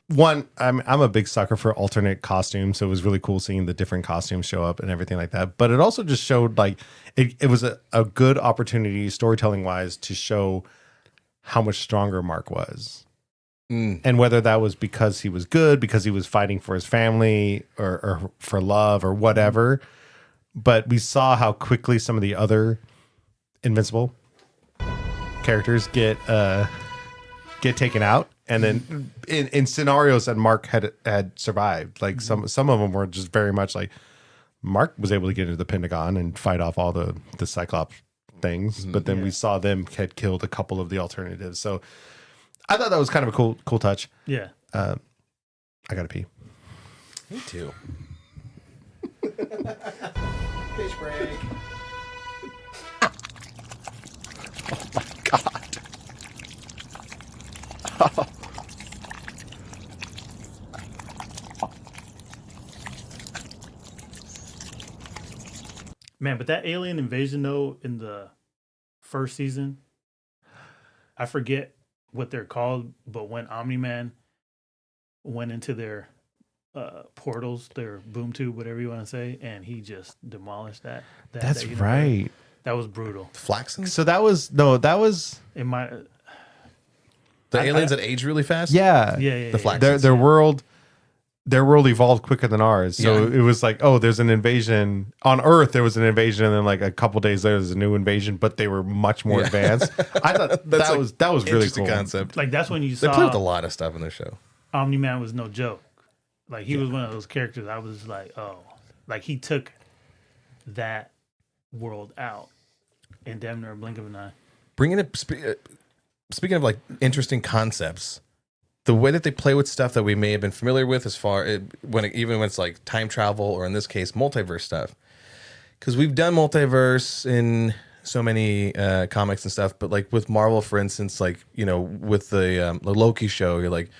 one. I'm a big sucker for alternate costumes, so it was really cool seeing the different costumes show up and everything like that. But it also just showed like it was a good opportunity storytelling wise to show how much stronger Mark was. And whether that was because he was good, because he was fighting for his family or for love or whatever. But we saw how quickly some of the other Invincible characters get taken out. And then in scenarios that Mark had survived, like some of them were just very much like Mark was able to get into the Pentagon and fight off all the Cyclops things. But then we saw them had killed a couple of the alternatives. So I thought that was kind of a cool touch. Yeah. I gotta pee. Me too. Fish break. Man, but that alien invasion though in the first season, I forget what they're called, but when Omni-Man went into their portals, their boom tube, whatever you want to say, and he just demolished that. That's universe. right. That was brutal. Flaxen? So that was In my The aliens that age really fast? yeah. The Flaxens. Their world evolved quicker than ours. So Yeah. it was like, oh, there's an invasion on Earth. There was an invasion, and then like a couple days later, there's a new invasion. But they were much more advanced. I thought That's that was really Interesting cool. concept. like that's when you They played with a saw lot of stuff in their show. Omni-Man was no joke. Like he was one of those characters. I was like, oh, like he took that world out in damn near a blink of an eye. Bringing it, speaking of like interesting concepts, the way that they play with stuff that we may have been familiar with, as far even when it's like time travel or in this case multiverse stuff, because we've done multiverse in so many comics and stuff, but like with Marvel, for instance, like with the Loki show, you're like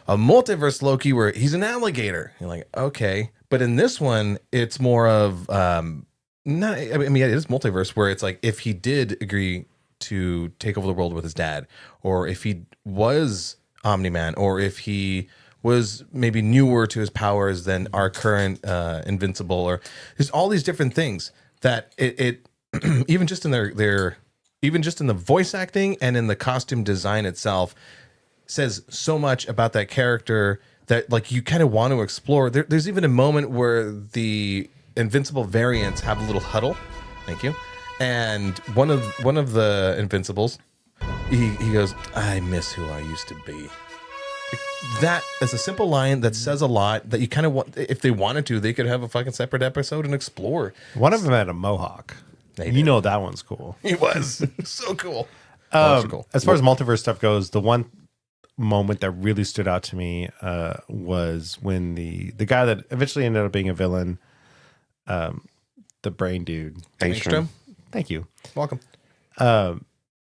a multiverse Loki where he's an alligator. You're like, okay, but in this one, it's more of not. I mean, it is multiverse where it's like if he did agree to take over the world with his dad, or if he was Omni-Man, or if he was maybe newer to his powers than our current Invincible, or there's all these different things that it even just in their even just in the voice acting and in the costume design itself says so much about that character that like you kind of want to explore. There's even a moment where the Invincible variants have a little huddle. Thank you. And one of the Invincibles, he goes, "I miss who I used to be." That is a simple line that says a lot. That you kind of want, if they wanted to, they could have a fucking separate episode and explore. One of them had a mohawk. They You did. know that one's cool. He was so cool. Cool. As far as multiverse stuff goes, the one moment that really stood out to me was when the guy that eventually ended up being a villain, the brain dude. Angstrom, Thank you. welcome.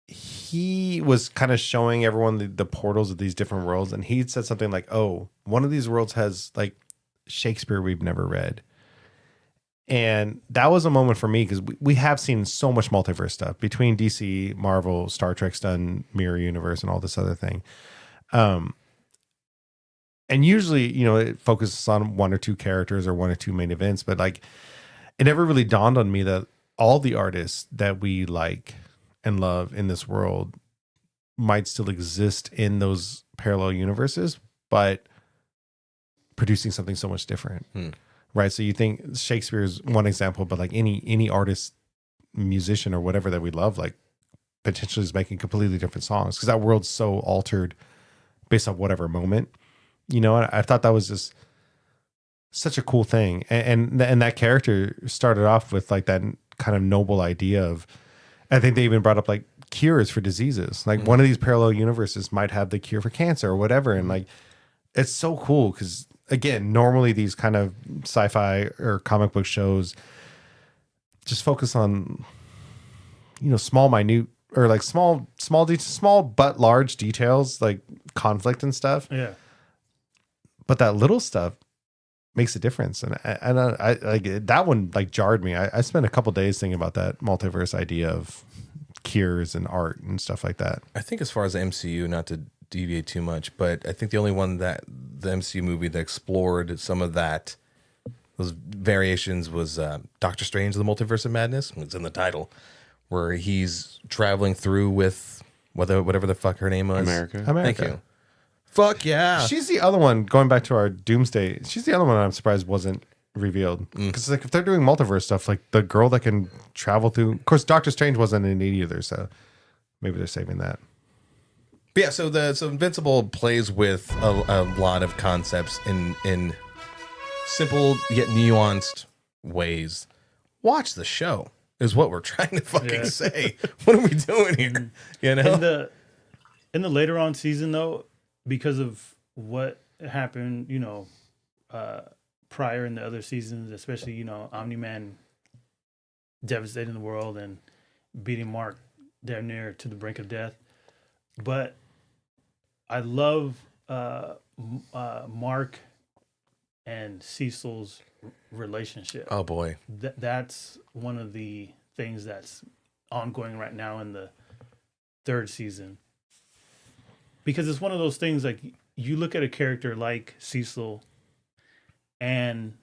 He was kind of showing everyone the portals of these different worlds, and he said something like, "Oh, one of these worlds has like Shakespeare we've never read." And that was a moment for me because we have seen so much multiverse stuff between DC, Marvel, Star Trek's done Mirror Universe, and all this other thing. And usually, it focuses on one or two characters or one or two main events, but like it never really dawned on me that all the artists that we like and love in this world might still exist in those parallel universes, but producing something so much different. Right. So you think Shakespeare is one example, but like any artist, musician or whatever that we love, like potentially is making completely different songs because that world's so altered based on whatever moment, you know. And I thought that was just such a cool thing, and that character started off with like that kind of noble idea of, I think they even brought up like cures for diseases, like one of these parallel universes might have the cure for cancer or whatever, and like it's so cool because again, normally these kind of sci-fi or comic book shows just focus on, you know, small minute or like small but large details like conflict and stuff, Yeah. but that little stuff makes a difference. And I like that one like jarred me. I spent a couple days thinking about that multiverse idea of cures and art and stuff like that. I think as far as the MCU, not to deviate too much, but I think the only one that the MCU movie that explored some of that, those variations, was Doctor Strange: The Multiverse of Madness. It's in the title, where he's traveling through with whatever the fuck her name was. America. Thank you. Fuck yeah. She's the other one, going back to our Doomsday, she's the other one I'm surprised wasn't revealed. Because like if they're doing multiverse stuff, like the girl that can travel through, of course Doctor Strange wasn't in it either, so maybe they're saving that. But yeah, so Invincible plays with a lot of concepts in simple yet nuanced ways. Watch the show is what we're trying to fucking say. What are we doing here? You know? In the later on season though, because of what happened, you know, prior in the other seasons, especially, you know, Omni-Man devastating the world and beating Mark damn near to the brink of death. But I love Mark and Cecil's relationship. Oh boy. That's one of the things that's ongoing right now in the third season. Because it's one of those things like you look at a character like Cecil and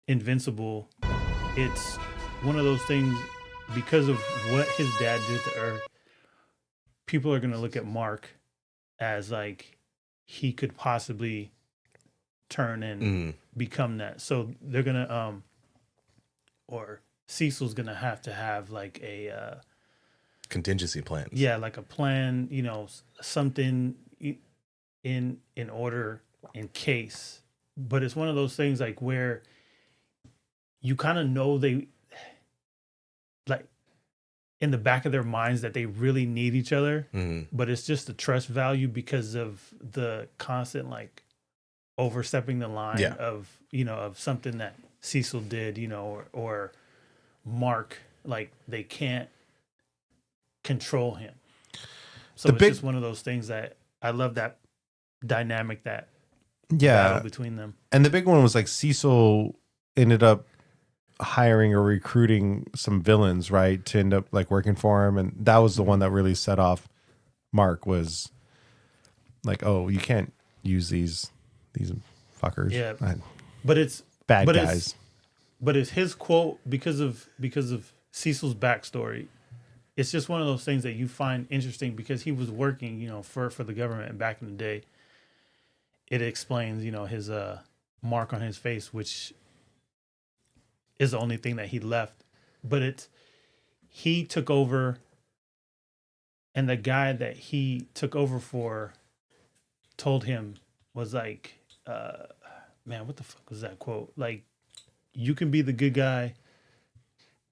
Invincible, it's one of those things because of what his dad did to Earth, people are going to look at Mark as like he could possibly turn and become that. So they're going to, or Cecil's going to have like a, Contingency plans. yeah, like a plan, you know, something in order in case. But it's one of those things like where you kind of know they like in the back of their minds that they really need each other, but it's just the trust value because of the constant like overstepping the line of, you know, of something that Cecil did, you know, or Mark, like they can't control him. So it's just one of those things that I love, that dynamic, that battle between them. And the big one was like Cecil ended up hiring or recruiting some villains, right, to end up like working for him, and that was the one that really set off Mark, was like, oh, you can't use these fuckers. Yeah. But it's bad guys. But it's his quote because of Cecil's backstory. It's just one of those things that you find interesting because he was working, you know, for the government back in the day. It explains, you know, his mark on his face, which is the only thing that he left. But he took over, and the guy that he took over for told him was like, man, what the fuck was that quote? Like, you can be the good guy.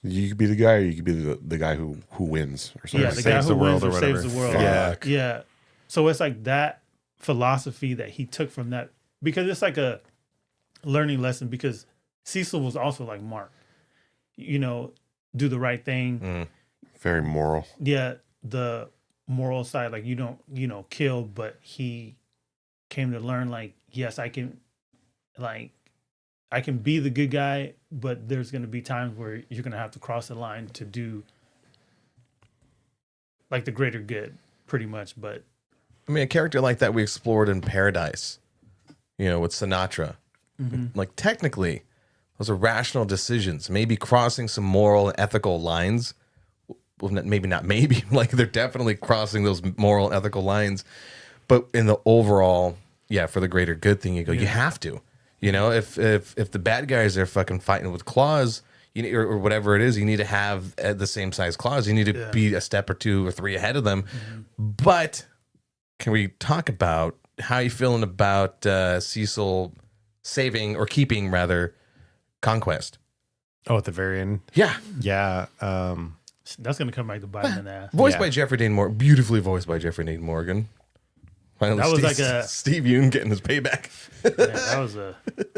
You could be the guy, or you could be the guy who wins or something. Yeah, the guy who wins or saves the world. Yeah. Yeah. So it's like that philosophy that he took from that, because it's like a learning lesson, because Cecil was also like Mark, you know, do the right thing. Very moral. Yeah. The moral side, like you don't, you know, kill, but he came to learn like, yes, I can be the good guy, but there's going to be times where you're going to have to cross the line to do like the greater good, pretty much. But I mean, a character like that we explored in Paradise, you know, with Sinatra. Like technically, those are rational decisions, maybe crossing some moral and ethical lines. Well, maybe, like they're definitely crossing those moral and ethical lines. But in the overall, yeah, for the greater good thing, you go, you have to. You know, if the bad guys are fucking fighting with claws, you need, or whatever it is, you need to have the same size claws. You need to be a step or 2 or 3 ahead of them. But can we talk about how you feeling about Cecil saving or keeping rather Conquest? Oh, at the very end. Yeah. Yeah. That's gonna come back to bite him in the ass. Voiced by Jeffrey Dean Morgan. Beautifully voiced by Jeffrey Dean Morgan. Finally, That was like a- Steve Yeun getting his payback. Yeah, that was a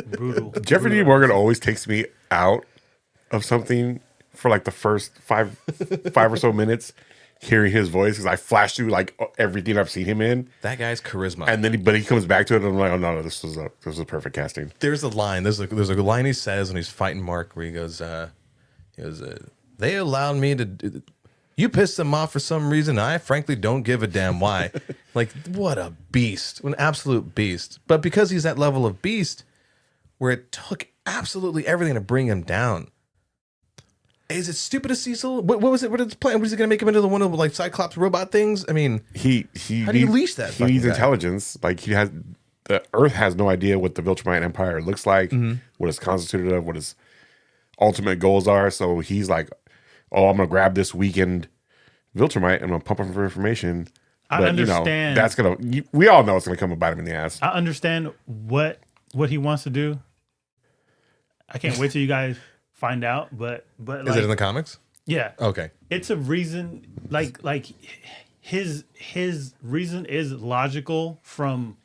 brutal. Jeffrey brutal D. Morgan always takes me out of something for like the first five or so minutes, hearing his voice, because I flash through like everything I've seen him in, That guy's charisma. and then but he comes back to it, and I'm like, oh no, this was a perfect casting. There's a line. There's a line he says when he's fighting Mark where he goes, they allowed me to. You pissed them off for some reason. I frankly don't give a damn why. Like, what a beast. An absolute beast. But because he's that level of beast where it took absolutely everything to bring him down. Is it stupid of Cecil? What was it? What is the plan? Was he going to make him into the one of like Cyclops robot things? I mean, He How do you leash that He fucking needs guy? intelligence. Like the Earth has no idea what the Viltrumite Empire looks like, what it's constituted of, what its ultimate goals are. So he's like, oh, I'm gonna grab this weakened Viltrumite and I'm gonna pump him for information. I But understand. that's gonna. We all know it's gonna come and bite him in the ass. I understand what he wants to do. I can't wait till you guys find out. But is like, it in the comics? yeah, Okay. it's a reason. Like his reason is logical from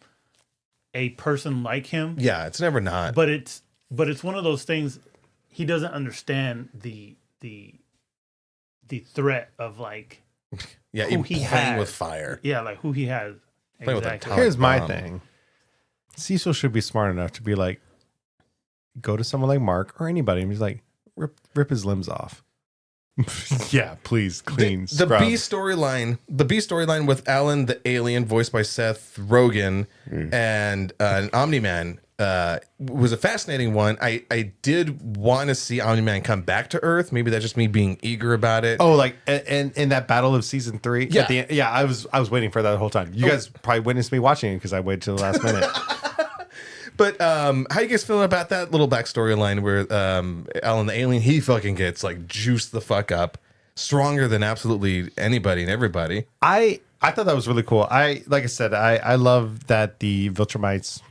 a person like him. Yeah, it's never not. But it's one of those things. He doesn't understand the threat of like yeah, who even he playing has. with fire. like who he has. Playing with a Exactly. atomic Here's my bomb. thing. Cecil should be smart enough to be like, go to someone like Mark or anybody and he's like, rip his limbs off. Yeah, please, clean. The scrub. B storyline with Alan the alien, voiced by Seth Rogen, and an Omni-Man was a fascinating one. I did want to see Omni-Man come back to Earth. Maybe that's just me being eager about it. Oh, like in that battle of season 3. Yeah. At the end, yeah. I was waiting for that the whole time. You guys probably witnessed me watching it because I waited till the last minute. But how you guys feeling about that little backstory line where Alan the alien, he fucking gets like juiced the fuck up, stronger than absolutely anybody and everybody. I thought that was really cool. Like I said, I love that the Viltrumites.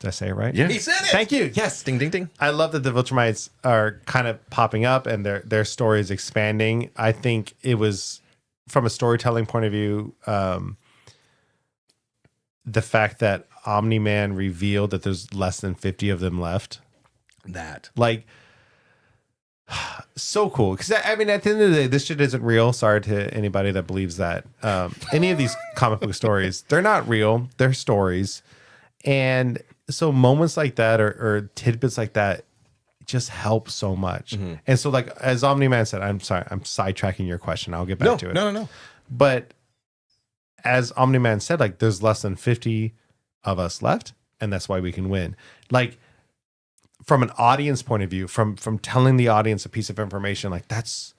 Did I say it right? Yeah. He said it. Thank you. Yes. Ding ding ding. I love that the Viltrumites are kind of popping up and their story is expanding. I think it was, from a storytelling point of view, the fact that Omni-Man revealed that there's less than 50 of them left. That. Like, so cool. Because, I mean, at the end of the day, this shit isn't real. Sorry to anybody that believes that. Any of these comic book stories, they're not real. They're stories. And so moments like that or tidbits like that just help so much. And so, like, as Omni-Man said, I'm sorry, I'm sidetracking your question. I'll get back to it. No. But as Omni-Man said, like, there's less than 50 of us left, and that's why we can win. Like, from an audience point of view, from telling the audience a piece of information, like, that's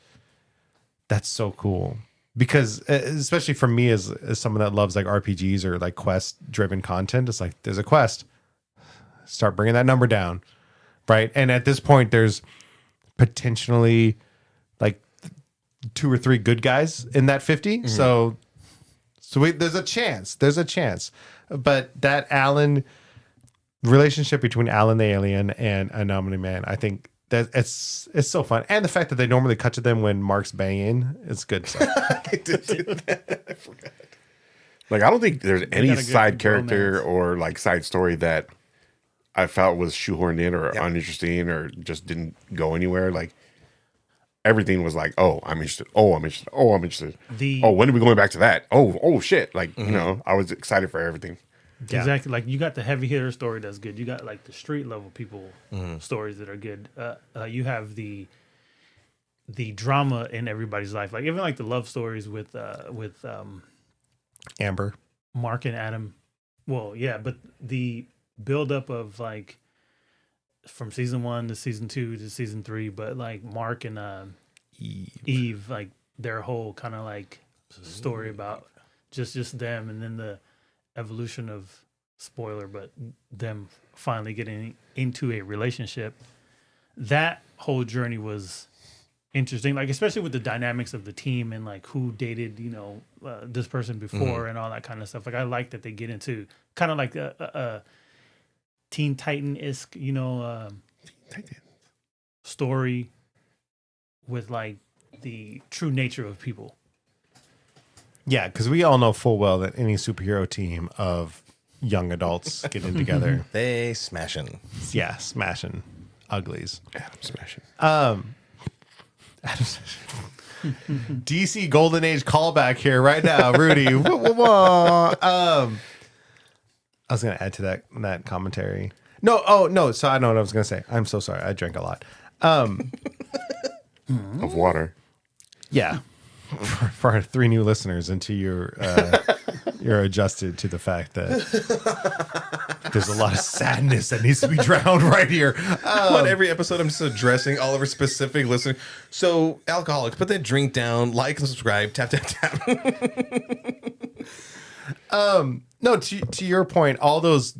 so cool. Because especially for me as someone that loves like RPGs or like quest driven content, it's like, there's a quest, start bringing that number down, right? And at this point, there's potentially like 2 or 3 good guys in that 50. So there's a chance. But that Alan relationship between Alan the alien and an Omni-Man, I think that it's so fun. And the fact that they normally cut to them when Mark's banging, it's good stuff. I forgot. Like, I don't think there's any got a good side character romance. or like side story that I felt was shoehorned in or Yep. uninteresting or just didn't go anywhere. Like, everything was like, oh, I'm interested. Oh, I'm interested. Oh, I'm interested. Oh, when are we going back to that? Oh, shit. Like, you know, I was excited for everything. Yeah. Exactly. Like, you got the heavy hitter story that's good. You got like the street level people stories that are good. You have the drama in everybody's life. Like, even like the love stories with Amber. Mark and Adam. Well, yeah, but the buildup of like from season 1 to season 2 to season 3, but like Mark and Eve, like their whole kind of like story about just them, and then the evolution of, spoiler, but them finally getting into a relationship. That whole journey was interesting, like especially with the dynamics of the team and like who dated, this person before and all that kind of stuff. Like I like that they get into kind of like a Teen Titan-esque, story with like the true nature of people. Yeah, because we all know full well that any superhero team of young adults getting together, They smashing. yeah, smashing uglies. Adam smashing. DC Golden Age callback here right now, Rudy. Wah, wah, wah. I was gonna add to that commentary. No, no. So I know what I was gonna say. I'm so sorry. I drank a lot. Of water. Yeah, for our 3 new listeners, until you're adjusted to the fact that there's a lot of sadness that needs to be drowned right here. On every episode, I'm just addressing all of our specific listeners. So, alcoholics, put that drink down, like and subscribe, tap, tap, tap. No, to your point, all those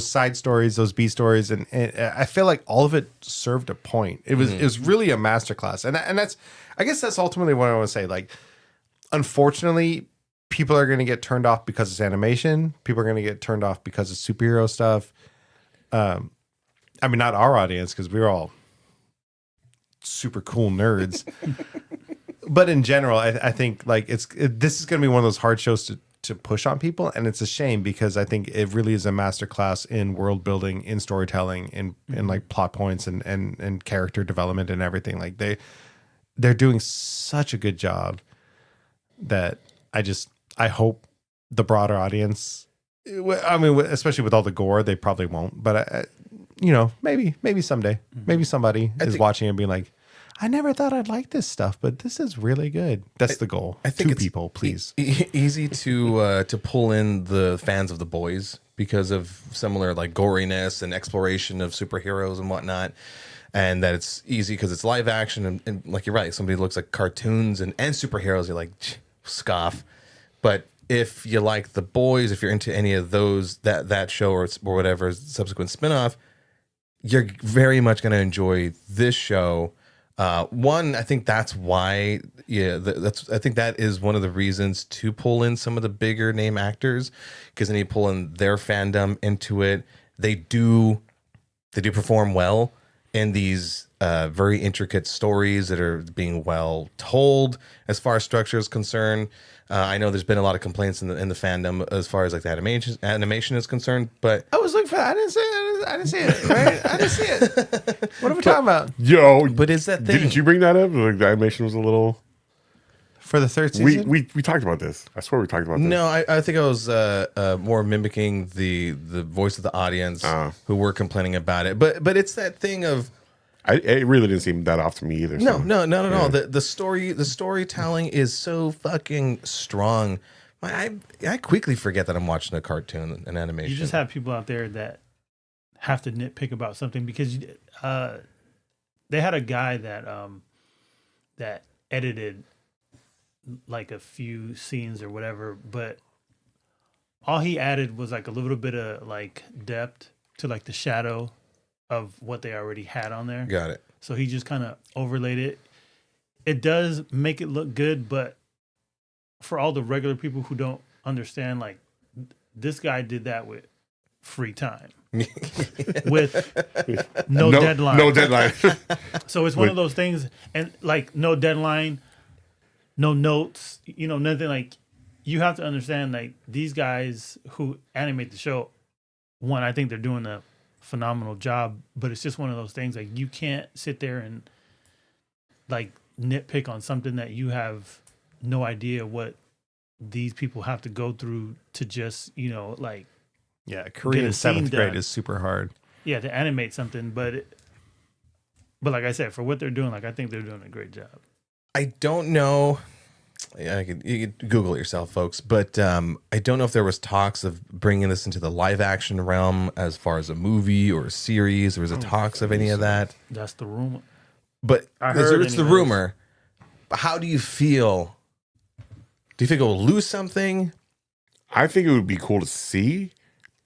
side stories, those B stories, and I feel like all of it served a point. It was really a masterclass, and that's, I guess that's ultimately what I want to say. Like, unfortunately, people are going to get turned off because it's animation. People are going to get turned off because it's superhero stuff. I mean, not our audience, because we're all super cool nerds. But in general, I think like this is going to be one of those hard shows to push on people, and it's a shame because I think it really is a masterclass in world building, in storytelling, in like plot points and character development and everything. Like they're doing such a good job that I hope the broader audience, I mean, especially with all the gore, they probably won't, but maybe someday, maybe somebody is watching and being like, I never thought I'd like this stuff, but this is really good. That's the goal. I think 2 it's people, please. Easy to pull in the fans of The Boys because of similar like goriness and exploration of superheroes and whatnot. And that it's easy because it's live action and like you're right, somebody looks like cartoons and superheroes, you're like scoff. But if you like The Boys, if you're into any of those that show or whatever subsequent spinoff, you're very much going to enjoy this show. One, I think that's why. Yeah, I think that is one of the reasons to pull in some of the bigger name actors, because then you pull in their fandom into it. They do perform well in these very intricate stories that are being well told as far as structure is concerned. I know there's been a lot of complaints in the fandom as far as like the animation is concerned, but I was looking for that. I didn't see it. Right? I didn't see it. What are we talking about? Yo, but is that thing? Didn't you bring that up? Like the animation was a little. For the 3rd season? We talked about this. I swear we talked about this. No, I think I was more mimicking the voice of the audience who were complaining about it. But it's that thing of it really didn't seem that off to me either. No, not at all. The storytelling is so fucking strong. I quickly forget that I'm watching a cartoon and animation. You just have people out there that have to nitpick about something because they had a guy that edited like a few scenes or whatever, but all he added was like a little bit of like depth to like the shadow of what they already had on there. Got it. So he just kind of overlaid it. It does make it look good, but for all the regular people who don't understand, like this guy did that with free time, with no deadline. No deadline. So it's one of those things, and like no deadline, no notes, nothing. Like you have to understand, like these guys who animate the show, one, I think they're doing a phenomenal job, but it's just one of those things like you can't sit there and like nitpick on something that you have no idea what these people have to go through to just like Korean 7th grade done. is super hard. Yeah, to animate something, but like I said, for what they're doing, like I think they're doing a great job. I don't know. Yeah, you could Google it yourself, folks. But I don't know if there was talks of bringing this into the live action realm as far as a movie or a series. Or was it talks of any of that? That's the rumor. But I heard it's the anyways. rumor. But how do you feel? Do you think it will lose something? I think it would be cool to see,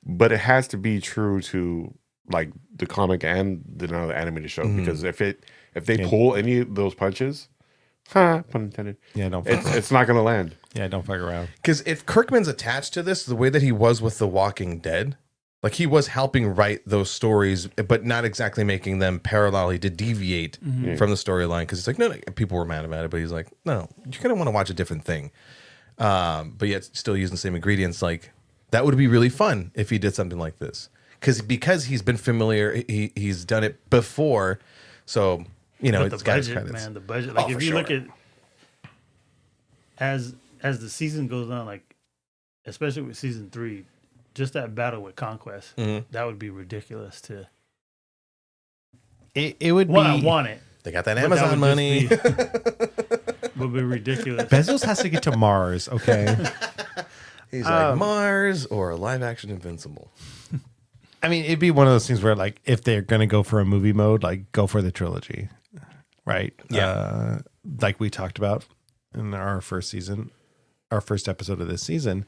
but it has to be true to like the comic and the animated show, because if they pull any of those punches, pun intended, it's not gonna land. Yeah, don't fuck around. Because if Kirkman's attached to this, the way that he was with The Walking Dead, like he was helping write those stories, but not exactly making them parallelly to deviate from the storyline. Because it's like, no, people were mad about it, but he's like, no, you're gonna want to watch a different thing. But yet still using the same ingredients. Like that would be really fun if he did something like this. Because he's been familiar, he's done it before. So but it's the got its budget, credits. man, the budget. Like if you look at as the season goes on, like especially with season 3. Just that battle with Conquest, that would be ridiculous to. It would be. Well, I want it. They got that but Amazon money. Would be ridiculous. Bezos has to get to Mars, okay? He's like Mars or live action Invincible. I mean, it'd be one of those things where, like, if they're gonna go for a movie mode, like, go for the trilogy, right? Yeah. Like we talked about in our first episode of this season.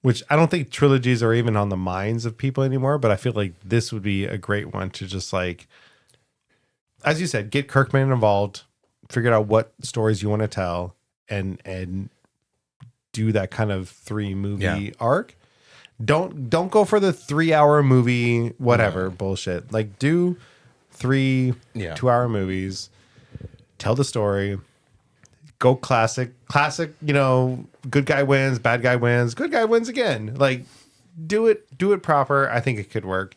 Which I don't think trilogies are even on the minds of people anymore, but I feel like this would be a great one to just like, as you said, get Kirkman involved, figure out what stories you want to tell, and do that kind of 3-movie arc. Don't go for the 3-hour movie, whatever bullshit. Like do 3 2-hour movies, tell the story. Go classic, good guy wins, bad guy wins, good guy wins again. Like, do it proper. I think it could work.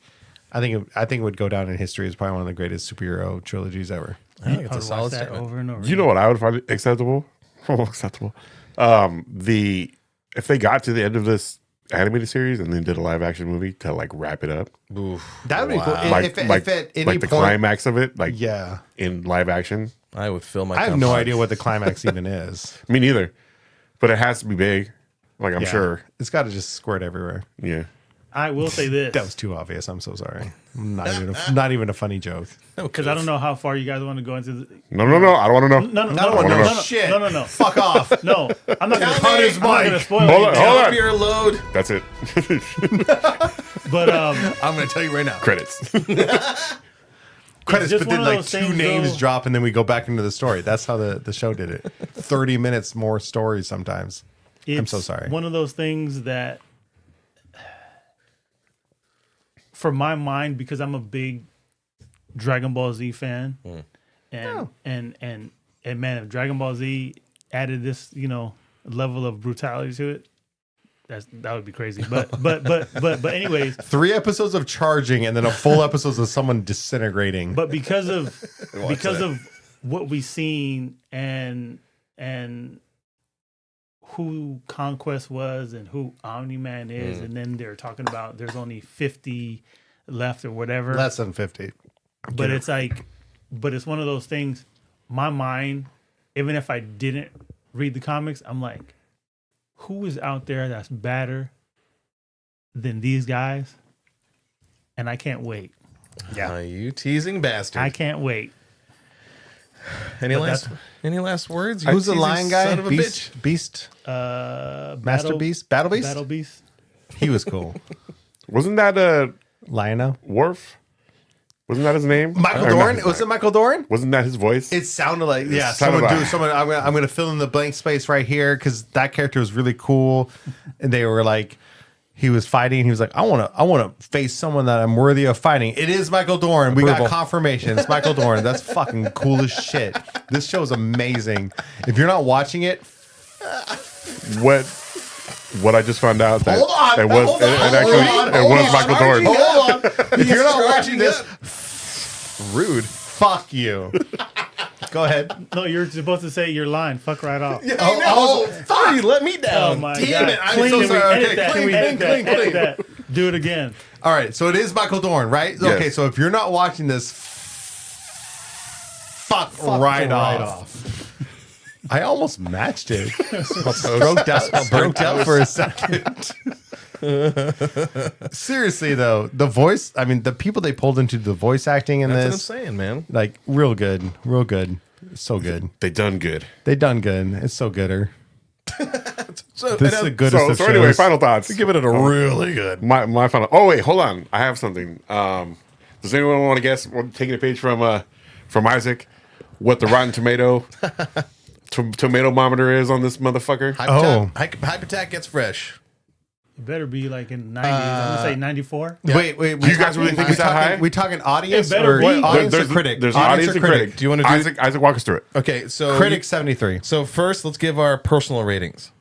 I think it would go down in history as probably one of the greatest superhero trilogies ever. I think it's I a would solid watch that statement. over and over. You know what I would find acceptable? Acceptable. If they got to the end of this animated series and then did a live action movie to like wrap it up, That would be cool. like If at any like the point, climax of it, like yeah, in live action. I would fill my. I have cup no up. idea what the climax even is. Me neither, but it has to be big. Like I'm Yeah. sure. It's got to just squirt everywhere. Yeah. I will say this That was too obvious. I'm so sorry. Not even a funny joke. because I don't know how far you guys want to go into. No. I don't want to know. No. Shit. No. Fuck off. No, I'm not going Cut his mic. to spoil Hold on, anything. hold on. Up your load. That's it. But I'm going to tell you right now. Credits. Credits, just but then one of like those 2 things, names though. drop and then we go back into the story. That's how the show did it. 30 minutes more story sometimes. I'm so sorry. One of those things that, for my mind, because I'm a big Dragon Ball Z fan, and man, if Dragon Ball Z added this, level of brutality to it, that would be crazy. But anyways, 3 episodes of charging and then a full episode of someone disintegrating. but because of what we've seen and who Conquest was and who Omni-Man is, and then they're talking about there's only 50 left or whatever. Less than 50. But it's like, it's one of those things. My mind, even if I didn't read the comics, I'm like, who is out there that's better than these guys? And I can't wait. Yeah. You teasing bastard. I can't wait. Any But last words? Who's the teasing lion guy? Son of a bitch. Beast? Master Master Beast? Battle Beast? Battle Beast. He was cool. Wasn't that Lionel? Worf? Wasn't that his name? Michael Or not Dorn? his Was it name. Michael Dorn? Wasn't that his voice? It sounded like sounded someone. like- I'm gonna fill in the blank space right here because that character was really cool, and they were like, he was fighting. He was like, I want to face someone that I'm worthy of fighting. It is Michael Dorn. We Approval. got confirmation. It's Michael Dorn. That's fucking cool as shit. This show is amazing. If you're not watching it, What I just found out that hold on. it was it was Michael Dorn. Hold on. If you're not watching this, Rude. fuck you. Go ahead. No, you're supposed to say your line. Fuck right off. Fuck! You let me Oh down. my Damn God. it, I'm Clean, so can we sorry. edit Okay, that? clean, Can we clean, edit that? clean, Edit that. Do it again. All right, so it is Michael Dorn, right? Yes. Okay, so if you're not watching this, fuck right off. I almost matched it. Stroked out for a second. Seriously though, the voice, I mean the people they pulled into the voice acting in That's what I'm this, saying, man. like real good. So good. They done good. They done good. It's so gooder. So, This is the goodest of So anyway, shows. final thoughts. give it a really good. My final. Oh wait, hold on. I have something. Does anyone want to guess? We're taking a page from Isaac, what the Rotten Tomato tomatometer is on this motherfucker? Hypertack gets fresh. It better be like in the 90s. I'm going to say 94. Wait. You guys really think it's that high? We talking audience It better or be. audience or critic? There's audience and critic. Do you wanna do- Isaac, walk us through it. Okay, so Critic 73. So first, let's give our personal ratings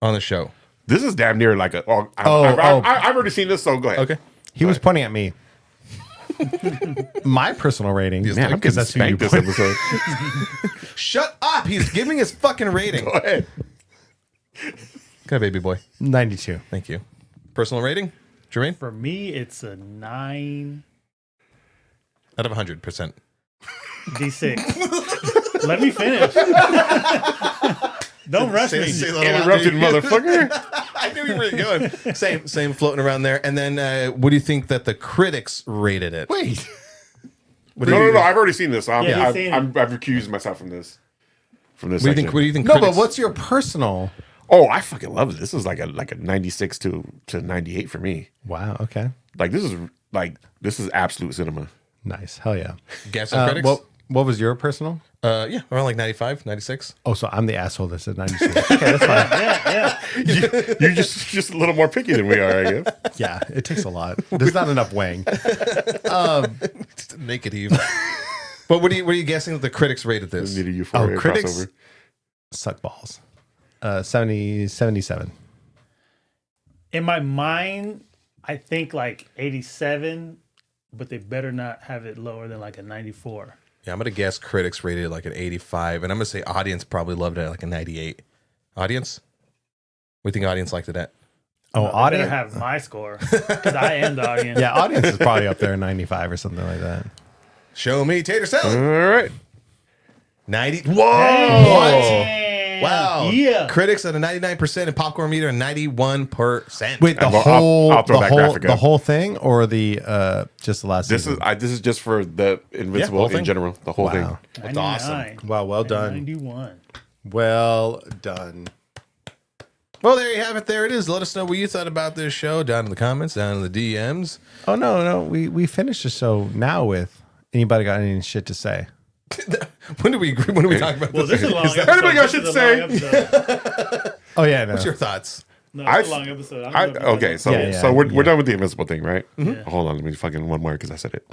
on the show. This is damn near like a. I've already seen this, so go ahead. Okay. He was pointing at me. My personal rating. Man, I'm because getting that's who you spanked this point. episode. Shut up! He's giving his fucking rating. Go ahead. Go, baby boy. 92. Thank you. Personal rating, Jermaine, For me, it's a 9 out of 100%. D6. Let me finish. Don't rush me. Interrupted motherfucker. I knew you were going. Same floating around there. And then, what do you think that the critics rated it? Wait. No. I've already seen this. Yeah, he's I've seen I've recused myself from this. From this. What do you section. think? What do you think? No, critics- but what's your personal? Oh, I fucking love it. This is like a 96 to 98 for me. Wow. Okay. Like this is absolute cinema. Nice. Hell yeah. guess on critics? What was your personal? Yeah, around like 95, 96. Oh, so I'm the asshole that said 96. Okay, that's fine. Yeah. You're just a little more picky than we are, I guess. Yeah, it takes a lot. There's not enough weighing. Just a naked heave. But what are you guessing that the critics rated this? Need a Euphoria critics crossover. suck balls. 77. In my mind, I think like 87, but they better not have it lower than like a 94. Yeah, I'm gonna guess critics rated it like an 85, and I'm gonna say audience probably loved it at like a 98. Audience? What do you think audience liked it at? Oh, They better audience. have my score because I am the audience. Yeah, audience is probably up there in 95 or something like that. Show me tater salad. All right. 90. Damn. Wow. Yeah. Critics at a 99% and popcorn meter at 91%. Wait, the I'll whole throw that graphic up. the whole thing or the just the last This season? this is just for the Invincible whole thing? in general. The whole thing. Wow. That's awesome. 99. Wow, well done. 91. Well done. Well, there you have it. There it is. Let us know what you thought about this show down in the comments, down in the DMs. Oh no, we finished the show now with anybody got any shit to say? When do we talk about Well, this? this is a long episode. Anybody got This shit is to a say? long episode. Oh yeah, no. What's your thoughts? No, it's a long episode. I don't know if you Okay, know. so Yeah, we're done with the Invincible thing, right? Mhm. Hold on, let me fucking one more because I said it.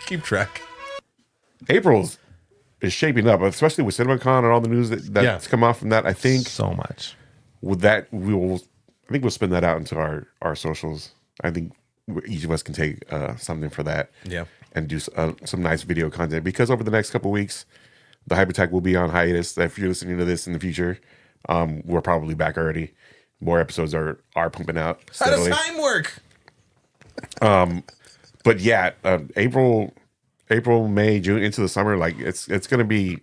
Keep track. April's is shaping up, especially with CinemaCon and all the news that's come out from that. I think so much. with that we'll spin that out into our socials. I think each of us can take something for that. Yeah. And do some nice video content because over the next couple of weeks, the Hypertech will be on hiatus. If you're listening to this in the future, we're probably back already. More episodes are pumping out How does steadily. time work? But yeah, April, May, June into the summer, like it's gonna be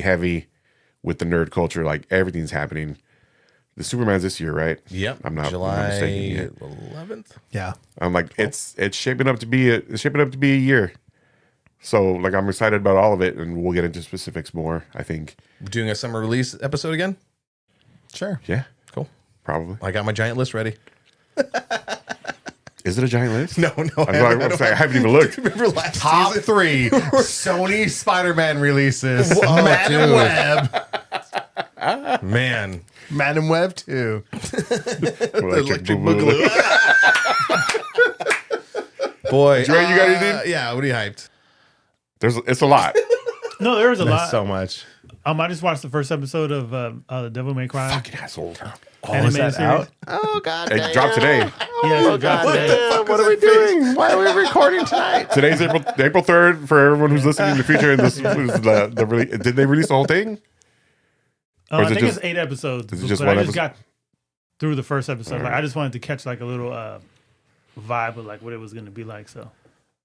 heavy with the nerd culture. Like everything's happening. The Superman's this year, right? Yep. I'm not July mistaken. 11th. Yeah. I'm like it's shaping up to be a year. So like I'm excited about all of it, and we'll get into specifics more. I think. Doing a summer release episode again? Sure. Yeah, Cool. probably. I got my giant list ready. Is it a giant list? No. I haven't even looked. Remember last Top season? 3 Sony Spider-Man releases. Whoa, Madam dude. Web. Man. Madam Web 2. Electric Boogaloo. Boy. Dre, you got anything? Yeah, what are you hyped? It's a lot. No, there was a lot. So much. I just watched the first episode of The Devil May Cry. Fucking asshole. Oh, is Animated that series. out? Oh god. It dropped today. Yeah, it dropped today. What are we doing? Why are we recording tonight? Today's April 3rd for everyone who's listening in the future. And this was did they release the whole thing? Or I is it think just- it's 8 episodes. is it just but one I just episode? got through the first episode. Like I just wanted to catch like a little vibe of like what it was going to be like. So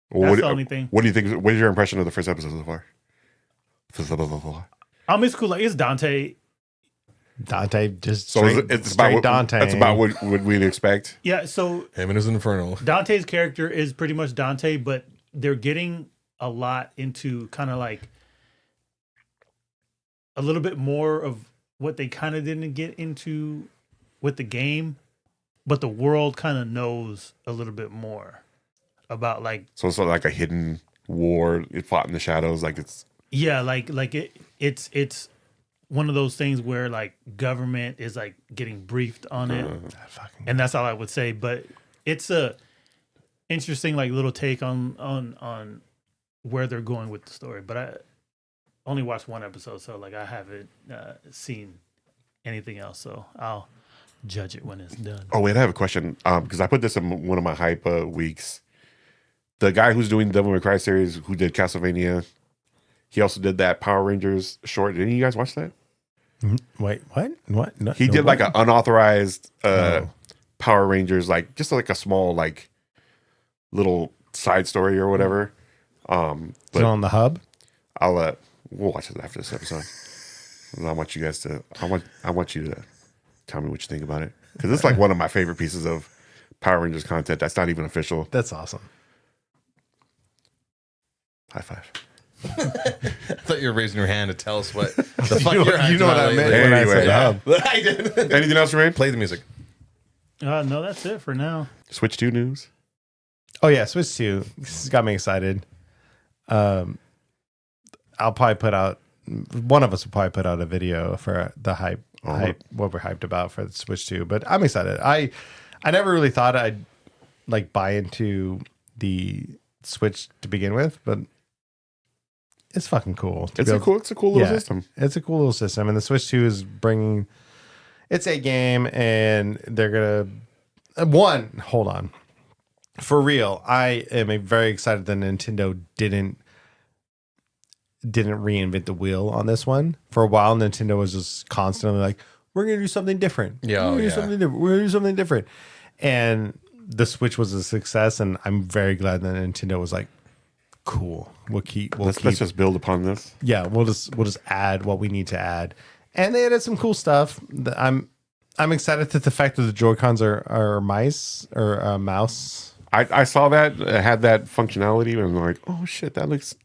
that's the only thing. What do you think? What is your impression of the first episode so far? It's cool. Like it's Dante. Dante just So straight, it's straight about Dante. That's about what we'd expect. Yeah. So Him and his Infernal. Dante's character is pretty much Dante, but they're getting a lot into kind of like a little bit more of what they kind of didn't get into with the game, but the world kind of knows a little bit more. about like So it's like a hidden war. It fought in the shadows. Like it's yeah, like it's one of those things where like government is like getting briefed on it, and that's all I would say. But it's a interesting like little take on where they're going with the story. But I only watched one episode, so like I haven't seen anything else. So I'll judge it when it's done. Oh wait, I have a question. Because I put this in one of my hype weeks. The guy who's doing the Devil May Cry series, who did Castlevania, he also did that Power Rangers short. Did any of you guys watch that? Wait, what? No, He no, did like what? an unauthorized Power Rangers, like just like a small like little side story or whatever. Is it But on the hub? I'll we'll watch it after this episode. And I want you guys to I want you to tell me what you think about it, because it's like one of my favorite pieces of Power Rangers content that's not even official. That's awesome. High five. I thought you were raising your hand to tell us what the fuck You know- you're you know what I acting meant about when I Anyway, said hub. lately. I did. Anything else, Rain? Play the music. No, that's it for now. Switch 2 news. Oh yeah, Switch 2. This has got me excited. I'll probably put out, one of us will probably put out a video for the hype what we're hyped about for the Switch 2. But I'm excited. I never really thought I'd like buy into the Switch to begin with, but it's fucking cool. It's a cool little system. It's a cool little system, and the Switch 2 is bringing. It's a game, and they're gonna hold on. For real, I am very excited that Nintendo didn't reinvent the wheel on this one. For a while, Nintendo was just constantly like, "We're gonna do something different. Yeah, we're gonna yeah. do something different. We're gonna do something different." And the Switch was a success, and I'm very glad that Nintendo was like, "Cool, Let's just build upon this. yeah, we'll just add what we need to add." And they added some cool stuff. I'm excited that the fact that the Joy-Cons are mice or mouse. I saw that it had that functionality, and I'm like, oh shit, that looks.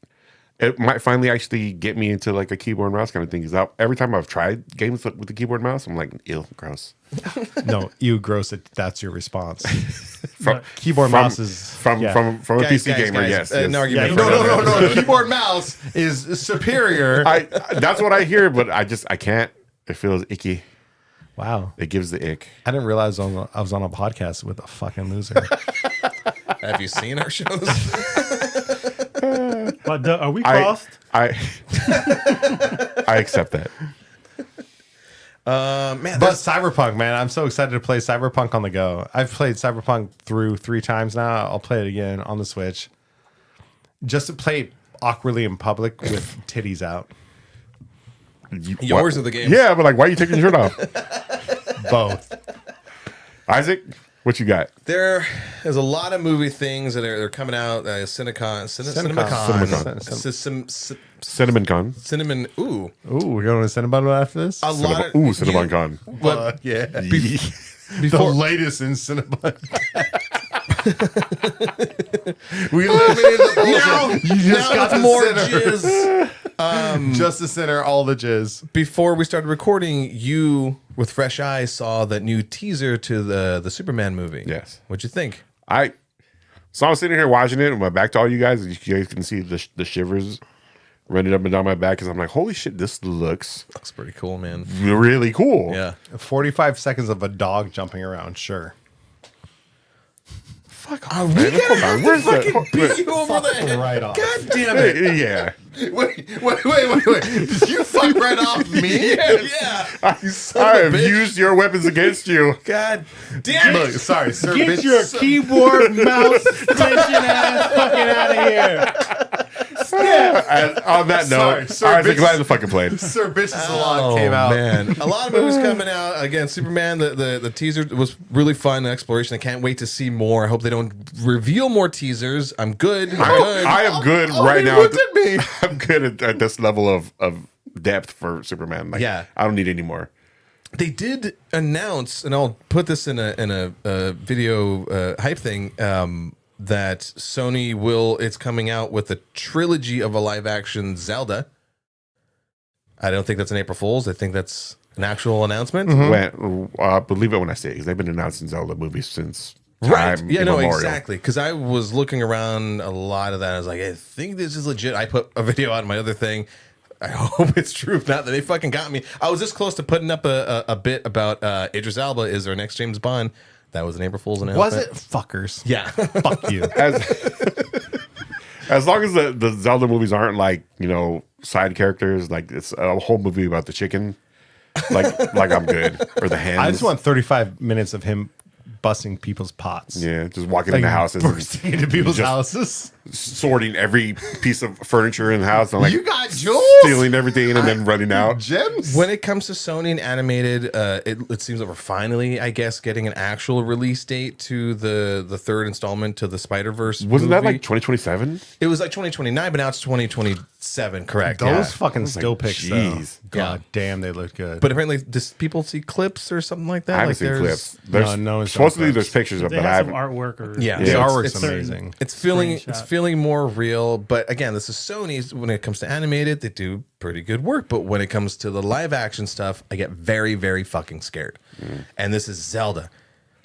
It might finally actually get me into like a keyboard and mouse kind of thing. Because every time I've tried games with the keyboard and mouse, I'm like, ew, gross. No, you gross it. That's your response. From Keyboard mouse is from yeah. a PC gamer, yes. yes. no argument. No. Keyboard mouse is superior. That's what I hear, but I can't. It feels icky. Wow, It gives the ick. I didn't realize I was on a podcast with a fucking loser. Have you seen our shows? But are we crossed? I accept that. Man, But Cyberpunk, man, I'm so excited to play Cyberpunk on the go. I've played Cyberpunk through 3 times now. I'll play it again on the Switch. Just to play it awkwardly in public with titties out. yours are the games. Yeah, but like, why are you taking your shirt off? Both. Isaac, what you got? There's a lot of movie things that are coming out. CinemaCon. Cinnamon Con. Cinnamon. Ooh. Ooh, we're going to Cinnabon after this? A lot of Cinnamon Con. But yeah. The latest in Cinnabon. We eliminated the bullshit. You just got the more center. jizz. Just the center, all the jizz. Before we started recording, you with fresh eyes saw that new teaser to the Superman movie. Yes. What'd you think? So I was sitting here watching it with my back to all you guys. You guys can see the shivers running up and down my back because I'm like, holy shit, this looks Looks pretty cool, man. really cool. Yeah. 45 seconds of a dog jumping around, sure. Are we gonna have to Where's the- fucking beat you over the head? Right off. God damn it. Yeah. Wait. Did you fuck right off me? Yeah. I have used your weapons against you. God damn Look, it. sorry, sir. Get bitch. your keyboard mouse clenching ass fucking out of here. And on that Sorry, note, sir, Isaac, bitch. glad to fucking played. Sir Bitch's Salon came out. Man, a lot of movies coming out. Again, Superman. The teaser was really fun exploration. I can't wait to see more. I hope they don't reveal more teasers. I'm good. I am good right now. looked at me. I'm good at this level of depth for Superman. Like, Yeah. I don't need any more. They did announce, and I'll put this in a video hype thing. That Sony it's coming out with a trilogy of a live action Zelda. I don't think that's an April Fool's. I think that's an actual announcement. Believe it when I say it, because they've been announcing Zelda movies since Right. time Yeah, no, immemorial. exactly. Because I was looking around a lot of that. I was like, I think this is legit. I put a video on my other thing. I hope it's true. If not, that they fucking got me. I was this close to putting up a bit about Idris Elba is our next James Bond. That was an April Fool's announcement. Was it? Fuckers. Yeah. Fuck you. As long as the Zelda movies aren't like, you know, side characters, like it's a whole movie about the chicken, like I'm good. Or the hens. I just want 35 minutes of him busting people's pots. Yeah, just walking into houses, bursting into people's just houses. sorting every piece of furniture in the house, and like You got jewels? stealing everything and then running out. Gems? When it comes to Sony and animated, it seems that we're finally, I guess, getting an actual release date to the third installment to the Spider-Verse Wasn't that movie. like 2027? It was like 2029, but now it's 2027, correct? Those Yeah. fucking still pics, though. jeez. God damn, they look good. But apparently, does people see clips or something like that? I haven't like seen there's- clips. There's, no one's supposedly shown there's pictures of, They but I have some haven't. artwork or Yeah. the Yeah, artwork's it's amazing. It's feeling Screenshot. more real, but again, this is Sony's. When it comes to animated, they do pretty good work. But when it comes to the live action stuff, I get very, very fucking scared. And this is Zelda.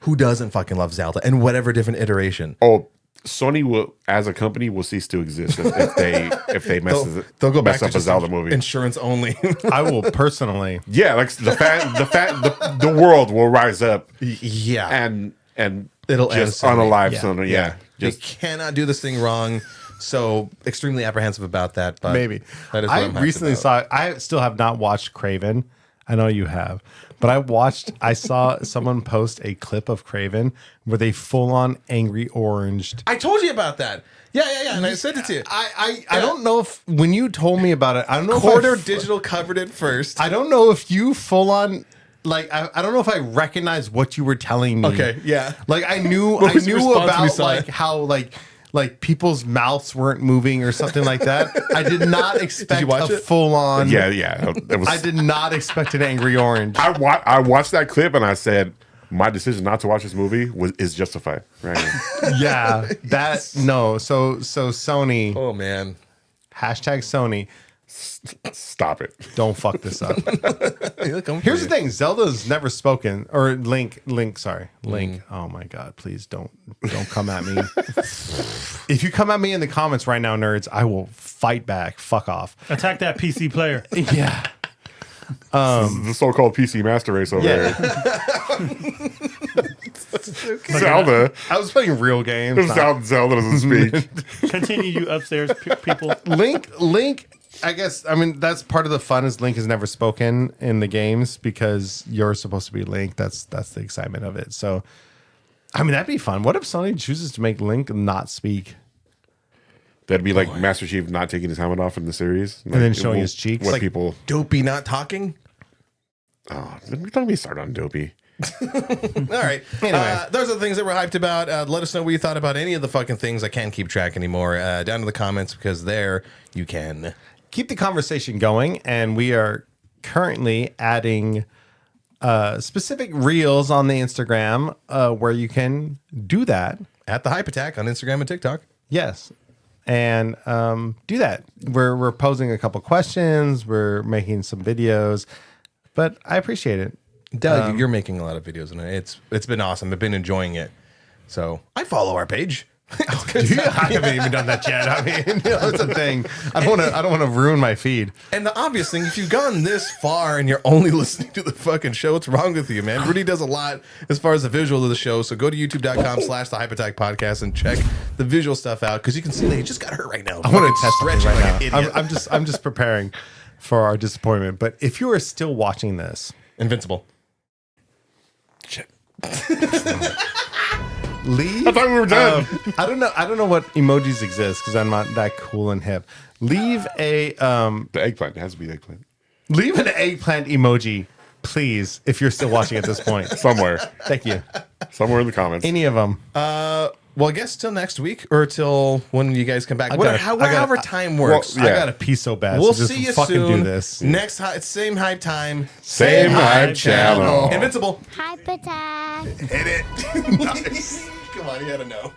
Who doesn't fucking love Zelda? And whatever different iteration. Oh, Sony will, as a company, will cease to exist if they mess They'll go back mess to up a just Zelda movie. insurance only. I will personally. Yeah, like the world will rise up Yeah, and It'll just end Sony. unalive Yeah. Sony. Yeah, they just cannot do this thing wrong. So extremely apprehensive about that. But Maybe. that is what I I'm hyped recently about. I still have not watched Craven. I know you have. But I saw someone post a clip of Craven where they full on angry oranged. I told you about that. Yeah. And I sent it to you. I don't know if when you told me about it, I don't know Quarter if Digital covered it first. I don't know if you full on like I don't know if I recognize what you were telling me. Okay, yeah. Like I knew What was your response when you about saw like it? how like people's mouths weren't moving or something like that. I did not expect watch a it? full on. yeah. It was, I did not expect an angry orange. I watched that clip and I said my decision not to watch this movie is justified. Right. Yeah, that no. So Sony Oh man. hashtag Sony. Stop it. Don't fuck this up. Look, I'm Here's for the you. thing: Zelda's never spoken, or Link. Sorry, Link. Oh my God! Please don't come at me. If you come at me in the comments right now, nerds, I will fight back. Fuck off. attack that PC player. Yeah, The so-called PC master race over yeah. there. Zelda. I was playing real games. Zelda doesn't speak. Continue, you upstairs people. Link. I guess. I mean, that's part of the fun. Is Link has never spoken in the games because you're supposed to be Link. That's the excitement of it. So, I mean, that'd be fun. What if Sony chooses to make Link not speak? That'd be like Master Chief not taking his helmet off in the series, And then showing his cheeks. What Like- people? Dopey not talking. Oh, don't me start on Dopey. All right. Anyway. Those are the things that we're hyped about. Let us know what you thought about any of the fucking things. I can't keep track anymore. Down in the comments because there you can. Keep the conversation going, and we are currently adding specific reels on the Instagram where you can do that. At the Hype Attack on Instagram and TikTok. Yes, and do that. We're posing a couple questions. We're making some videos, but I appreciate it. Doug, you're making a lot of videos and it's been awesome. I've been enjoying it. So I follow our page. I haven't even done that yet. I mean, that's a thing. I don't want to ruin my feed. And the obvious thing, if you've gone this far and you're only listening to the fucking show, what's wrong with you, man? Rudy does a lot as far as the visual of the show. So go to youtube.com/the Hype Attack Podcast and check the visual stuff out because you can see that he just got hurt right now. I want to test something Stretching right like now. an idiot. I'm just preparing for our disappointment. But if you are still watching this, Invincible. Shit. leave. I thought we were done. I don't know what emojis exist because I'm not that cool and hip. Leave a The eggplant. It has to be the eggplant. leave an eggplant emoji, please, if you're still watching at this point. Somewhere. Thank you. Somewhere in the comments. Any of them. Well, I guess till next week or till when you guys come back. gotta- However time works. Well, I yeah. got to pee so bad. We'll so just see you fucking soon. do this. Next, same hype time. Same hype channel. Invincible. Hype attack. Hit it. Nice. Come on, you had to know.